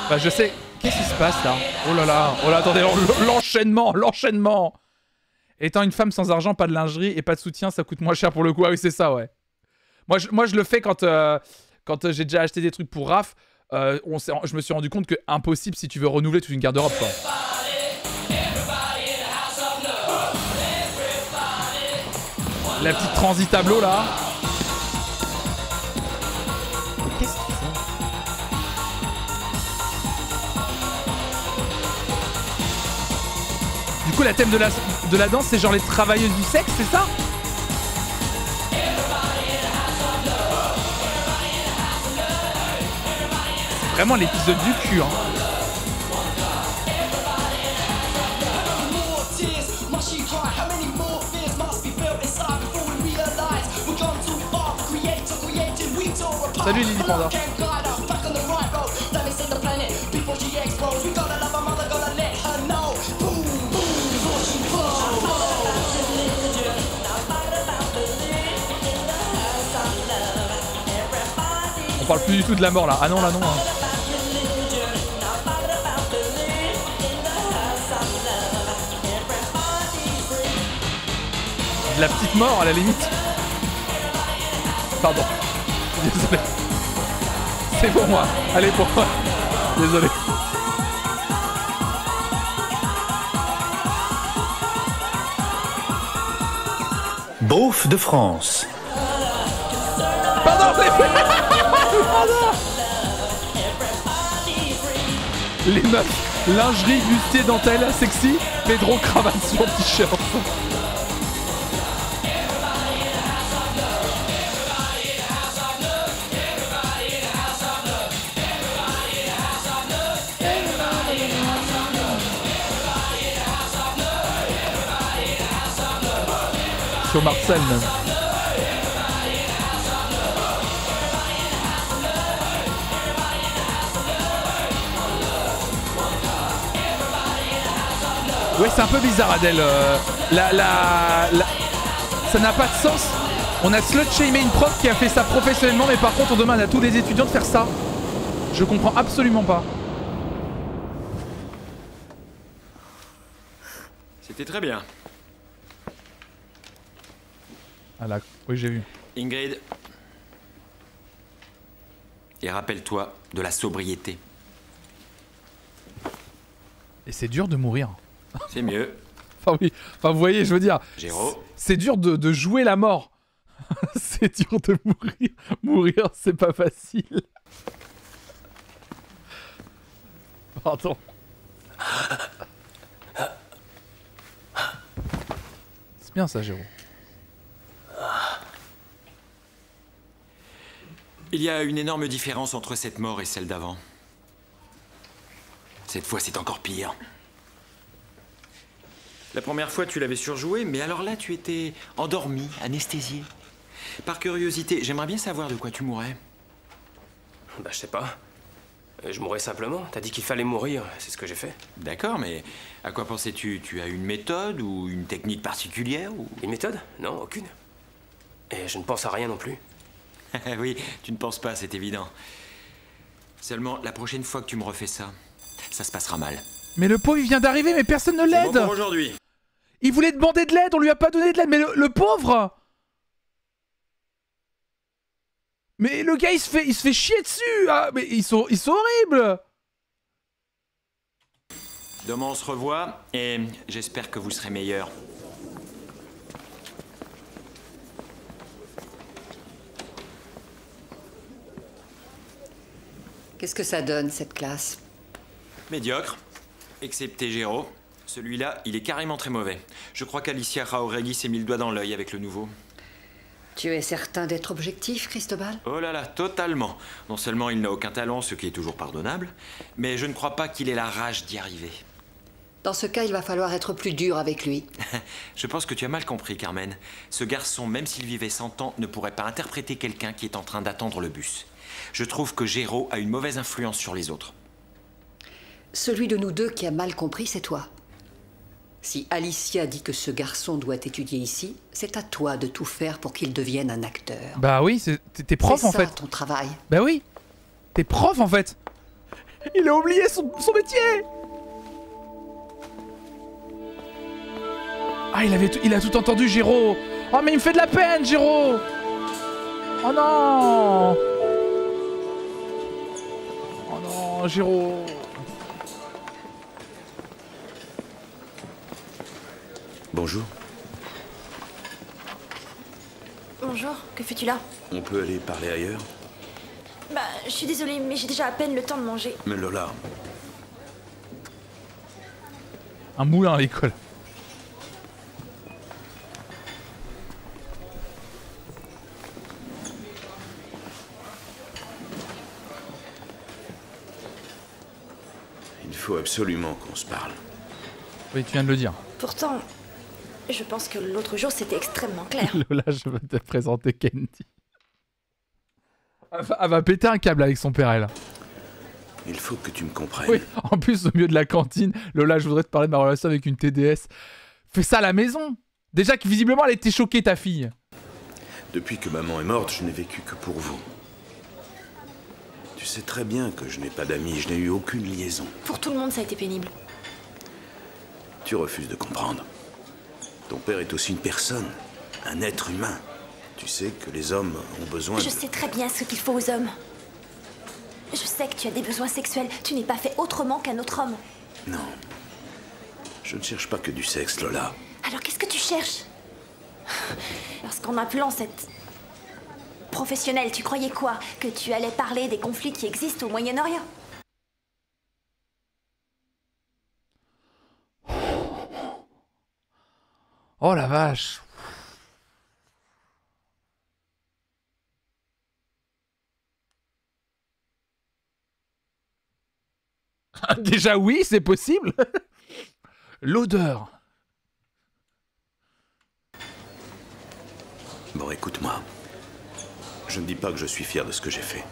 Bah je sais. Qu'est-ce qui se passe là? Oh là là, attendez, l'enchaînement. Étant une femme sans argent, pas de lingerie et pas de soutien, ça coûte moins cher pour le coup. Ah oui, c'est ça, ouais. Moi je le fais quand j'ai déjà acheté des trucs pour Raph. Je me suis rendu compte que impossible si tu veux renouveler toute une garde-robe, quoi. La petite transi tableau là. Qu'est-ce qu'ils font? Du coup, la thème de la danse, c'est genre les travailleuses du sexe, c'est ça? C'est vraiment l'épisode du cul, hein. Salut Lily Panda. On parle plus du tout de la mort là. Ah non, là non. Hein. De la petite mort à la limite. Pardon. Désolé. C'est pour moi. Allez, pour moi. Désolé. Beauf de France. Pardon, les meufs, lingerie, bustier, dentelle, sexy, Pedro, cravate sur t-shirt. Sur Marcel même. Ouais, c'est un peu bizarre Adèle. Ça n'a pas de sens. On a slut-shamé une prof qui a fait ça professionnellement, mais par contre on demande à tous les étudiants de faire ça. Je comprends absolument pas. C'était très bien. Ah là, oui j'ai vu. Ingrid. Et rappelle-toi de la sobriété. Et c'est dur de mourir. C'est mieux. Enfin oui, enfin vous voyez, je veux dire, Géraud. c'est dur de jouer la mort. C'est dur de mourir. Mourir, c'est pas facile. Pardon. C'est bien ça, Géraud. Il y a une énorme différence entre cette mort et celle d'avant. Cette fois, c'est encore pire. La première fois, tu l'avais surjoué, mais alors là, tu étais endormi, anesthésié. Par curiosité, j'aimerais bien savoir de quoi tu mourrais. Bah, je sais pas. Je mourrais simplement. T'as dit qu'il fallait mourir, c'est ce que j'ai fait. D'accord, mais à quoi pensais-tu? Tu as une méthode ou une technique particulière ou... Une méthode? Non, aucune. Et je ne pense à rien non plus. Oui, tu ne penses pas, c'est évident. Seulement, la prochaine fois que tu me refais ça, ça se passera mal. Mais le pauvre, il vient d'arriver, mais personne ne l'aide. Bon pour aujourd'hui. Il voulait demander de l'aide, on lui a pas donné de l'aide, mais le pauvre. Mais le gars, il se fait chier dessus. Ah, mais ils sont horribles. Demain, on se revoit et j'espère que vous serez meilleurs. Qu'est-ce que ça donne, cette classe? Médiocre, excepté Géraud. Celui-là, il est carrément très mauvais. Je crois qu'Alicia Raorelli s'est mis le doigt dans l'œil avec le nouveau. Tu es certain d'être objectif, Cristobal? Oh là là, totalement. Non seulement il n'a aucun talent, ce qui est toujours pardonnable, mais je ne crois pas qu'il ait la rage d'y arriver. Dans ce cas, il va falloir être plus dur avec lui. Je pense que tu as mal compris, Carmen. Ce garçon, même s'il vivait 100 ans, ne pourrait pas interpréter quelqu'un qui est en train d'attendre le bus. Je trouve que Géraud a une mauvaise influence sur les autres. Celui de nous deux qui a mal compris, c'est toi. Si Alicia dit que ce garçon doit étudier ici, c'est à toi de tout faire pour qu'il devienne un acteur. Bah oui, t'es prof en fait. C'est ça ton travail. Bah oui, t'es prof en fait. Il a oublié son métier. Ah, il a tout entendu, Géraud. Oh, mais il me fait de la peine, Géraud. Oh non. Oh non, Géraud. Bonjour. Bonjour, que fais-tu là? On peut aller parler ailleurs? Bah, je suis désolée, mais j'ai déjà à peine le temps de manger. Mais Lola... Un moulin à l'école. Il faut absolument qu'on se parle. Oui, tu viens de le dire. Pourtant, je pense que l'autre jour, c'était extrêmement clair. Lola, je veux te présenter Candy. Elle va péter un câble avec son père, elle. Il faut que tu me comprennes. Oui, en plus, au milieu de la cantine, Lola, je voudrais te parler de ma relation avec une TDS. Fais ça à la maison. Déjà que visiblement, elle était choquée, ta fille. Depuis que maman est morte, je n'ai vécu que pour vous. Tu sais très bien que je n'ai pas d'amis, je n'ai eu aucune liaison. Pour tout le monde, ça a été pénible. Tu refuses de comprendre. Ton père est aussi une personne, un être humain. Tu sais que les hommes ont besoin Je sais très bien ce qu'il faut aux hommes. Je sais que tu as des besoins sexuels. Tu n'es pas fait autrement qu'un autre homme. Non. Je ne cherche pas que du sexe, Lola. Alors qu'est-ce que tu cherches? Parce qu'en appelant cette... professionnelle, tu croyais quoi? Que tu allais parler des conflits qui existent au Moyen-Orient? Oh la vache. Déjà oui, c'est possible. L'odeur. Bon, écoute-moi. Je ne dis pas que je suis fier de ce que j'ai fait.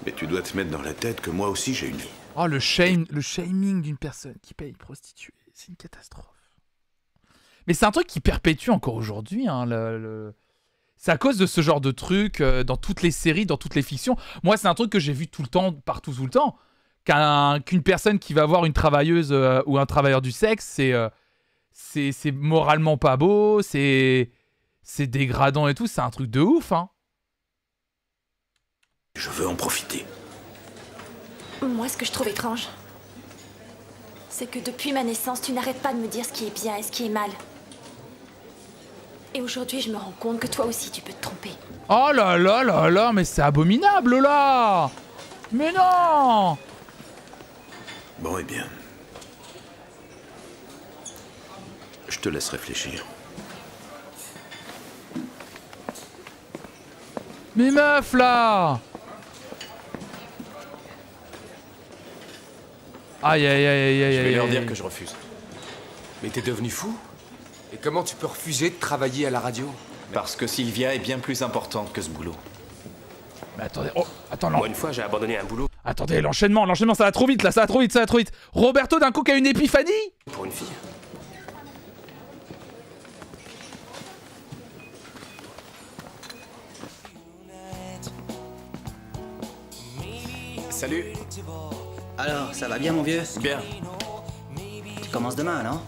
Mais tu dois te mettre dans la tête que moi aussi j'ai une vie. Oh, le shaming d'une personne qui paye prostituée. C'est une catastrophe. Mais c'est un truc qui perpétue encore aujourd'hui. Hein, c'est à cause de ce genre de truc dans toutes les séries, dans toutes les fictions. Moi, c'est un truc que j'ai vu tout le temps, partout, tout le temps. Qu'une personne qui va voir une travailleuse ou un travailleur du sexe, c'est moralement pas beau, c'est dégradant et tout. C'est un truc de ouf. Hein. Je veux en profiter. Moi, ce que je trouve étrange, c'est que depuis ma naissance, tu n'arrêtes pas de me dire ce qui est bien et ce qui est mal. Et aujourd'hui, je me rends compte que toi aussi, tu peux te tromper. Oh là là là là, mais c'est abominable là. Mais non. Bon, eh bien. Je te laisse réfléchir. Mais meuf là. Aïe aïe aïe aïe aïe. Je vais leur dire que je refuse. Mais t'es devenu fou? Et comment tu peux refuser de travailler à la radio? Parce que Sylvia est bien plus importante que ce boulot. Mais attendez, oh, attends, Moi, une fois, j'ai abandonné un boulot. Attendez, l'enchaînement, ça va trop vite là, ça va trop vite. Roberto d'un coup qui a une épiphanie? Pour une fille. Salut. Alors, ça va bien, mon vieux? Bien. Tu commences demain, non?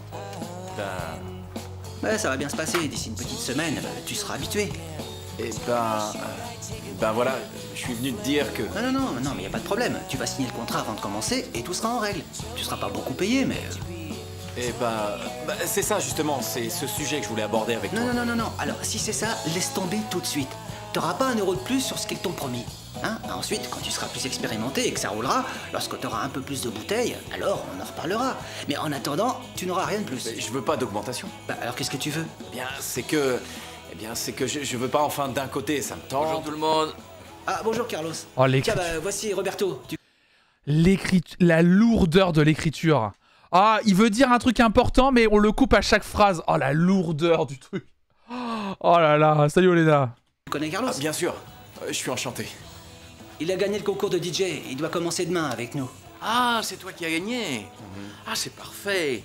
Ben... Ouais, ça va bien se passer. D'ici une petite semaine, tu seras habitué. Eh ben... ben voilà, je suis venu te dire que... Non, mais y a pas de problème. Tu vas signer le contrat avant de commencer et tout sera en règle. Tu seras pas beaucoup payé, mais... Eh ben... c'est ça, justement. C'est ce sujet que je voulais aborder avec toi. Non. Alors, si c'est ça, laisse tomber tout de suite. T'auras pas un euro de plus sur ce qu'ils t'ont promis. Hein? Ensuite, quand tu seras plus expérimenté et que ça roulera, lorsque tu auras un peu plus de bouteilles, alors on en reparlera. Mais en attendant, tu n'auras rien de plus. Mais je veux pas d'augmentation. Bah alors qu'est-ce que tu veux? Eh bien, c'est que je veux pas enfin d'un côté, ça me tend. Bonjour tout le monde. Ah, bonjour Carlos. Oh, tiens, bah voici Roberto. La lourdeur de l'écriture. Ah, il veut dire un truc important, mais on le coupe à chaque phrase. Oh, la lourdeur du truc. Oh là là, salut Olena. Tu connais Carlos? Bien sûr, je suis enchanté. Il a gagné le concours de DJ, il doit commencer demain avec nous. Ah, c'est toi qui as gagné. Ah, c'est parfait.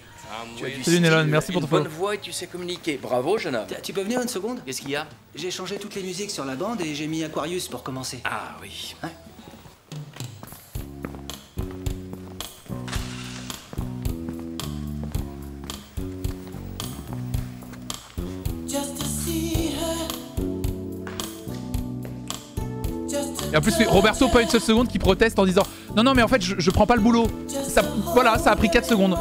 Tu as du Salut Nélon, style, merci pour ton une bonne follow. voix et tu sais communiquer. Bravo, jeune homme. Tu peux venir une seconde? Qu'est-ce qu'il y a? J'ai changé toutes les musiques sur la bande et j'ai mis Aquarius pour commencer. Ah oui. Ouais. Et en plus, Roberto, pas une seule seconde, qui proteste en disant non, mais en fait, je prends pas le boulot. Voilà, ça a pris 4 secondes.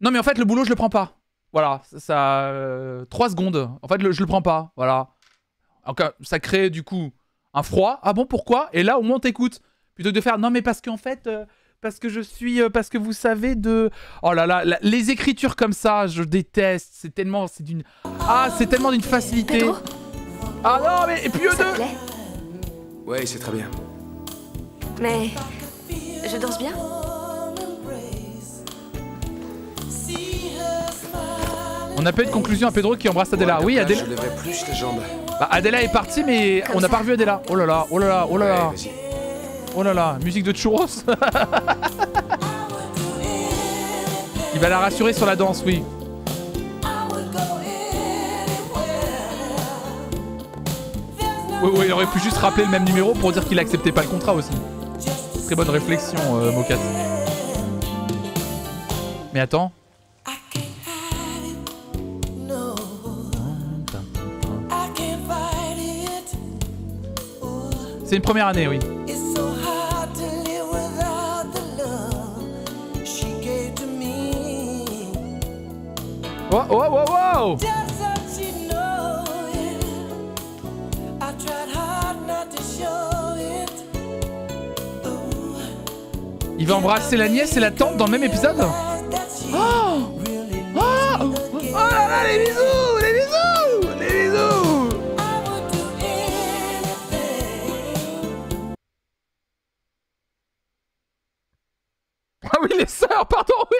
Non, mais en fait, le boulot, je le prends pas. Voilà, ça. 3 secondes. En fait, je le prends pas. Voilà. Donc, ça crée du coup un froid. Ah bon, pourquoi? Et là, au moins, on t'écoute. Plutôt que de faire non, mais parce qu'en fait. Parce que je suis. Parce que vous savez de. Oh là là, les écritures comme ça, je déteste. C'est tellement. C'est d'une. Ah, c'est tellement d'une facilité. Pedro. Ah non, mais. Et puis eux deux. Ouais, c'est très bien. Mais je danse bien. On n'a pas eu de conclusion à Pedro qui embrasse Adela. Ouais, Oui, Adela. Je lèverai plus les jambes. Bah, Adela est partie, mais on n'a pas revu Adela. Oh là là, oh là là, oh là là. Ouais, Oh là là, musique de churros. Il va la rassurer sur la danse, oui. Oui, il aurait pu juste rappeler le même numéro pour dire qu'il acceptait pas le contrat aussi. Très bonne réflexion, Mokat. Mais attends. C'est une première année, oui. Oh, oh, oh, oh! Il va embrasser la nièce et la tante dans le même épisode? Oh! Oh! Oh là là, les bisous! Les bisous! Les bisous! Ah oui, les sœurs, pardon, oui!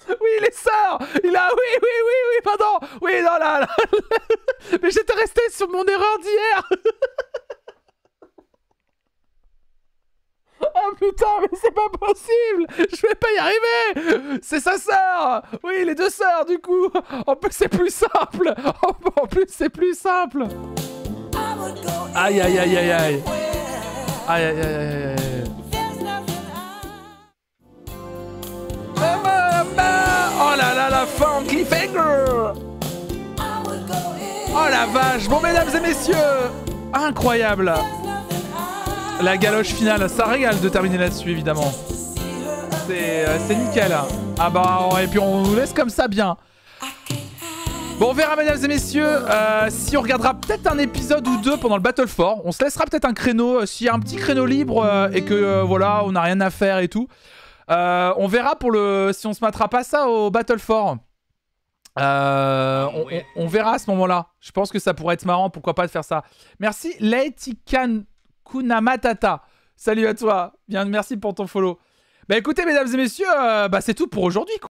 Oui, les sœurs! Il a... Oui, pardon! Oui, non, là... Mais j'étais resté sur mon erreur d'hier! Oh putain, mais c'est pas possible! Je vais pas y arriver! C'est sa sœur! Oui, les deux sœurs, du coup! En plus, c'est plus simple! En plus, c'est plus simple! Aïe, aïe, aïe, aïe, aïe! Aïe, aïe, aïe, aïe, aïe! Oh là là, la fin en cliffhanger! Oh la vache! Bon, mesdames et messieurs, incroyable! La galoche finale, ça régale de terminer là-dessus, évidemment. C'est nickel. Ah bah, et puis on nous laisse comme ça bien. Bon, on verra, mesdames et messieurs, si on regardera peut-être un épisode ou deux pendant le Battle for. On se laissera peut-être un créneau, s'il y a un petit créneau libre et que, voilà, on n'a rien à faire et tout. On verra pour le si on se mettra pas ça au Battle for. On verra à ce moment-là. Je pense que ça pourrait être marrant, pourquoi pas de faire ça. Merci Laetikan Kunamatata. Salut à toi. Bien, merci pour ton follow. Bah écoutez, mesdames et messieurs, bah c'est tout pour aujourd'hui.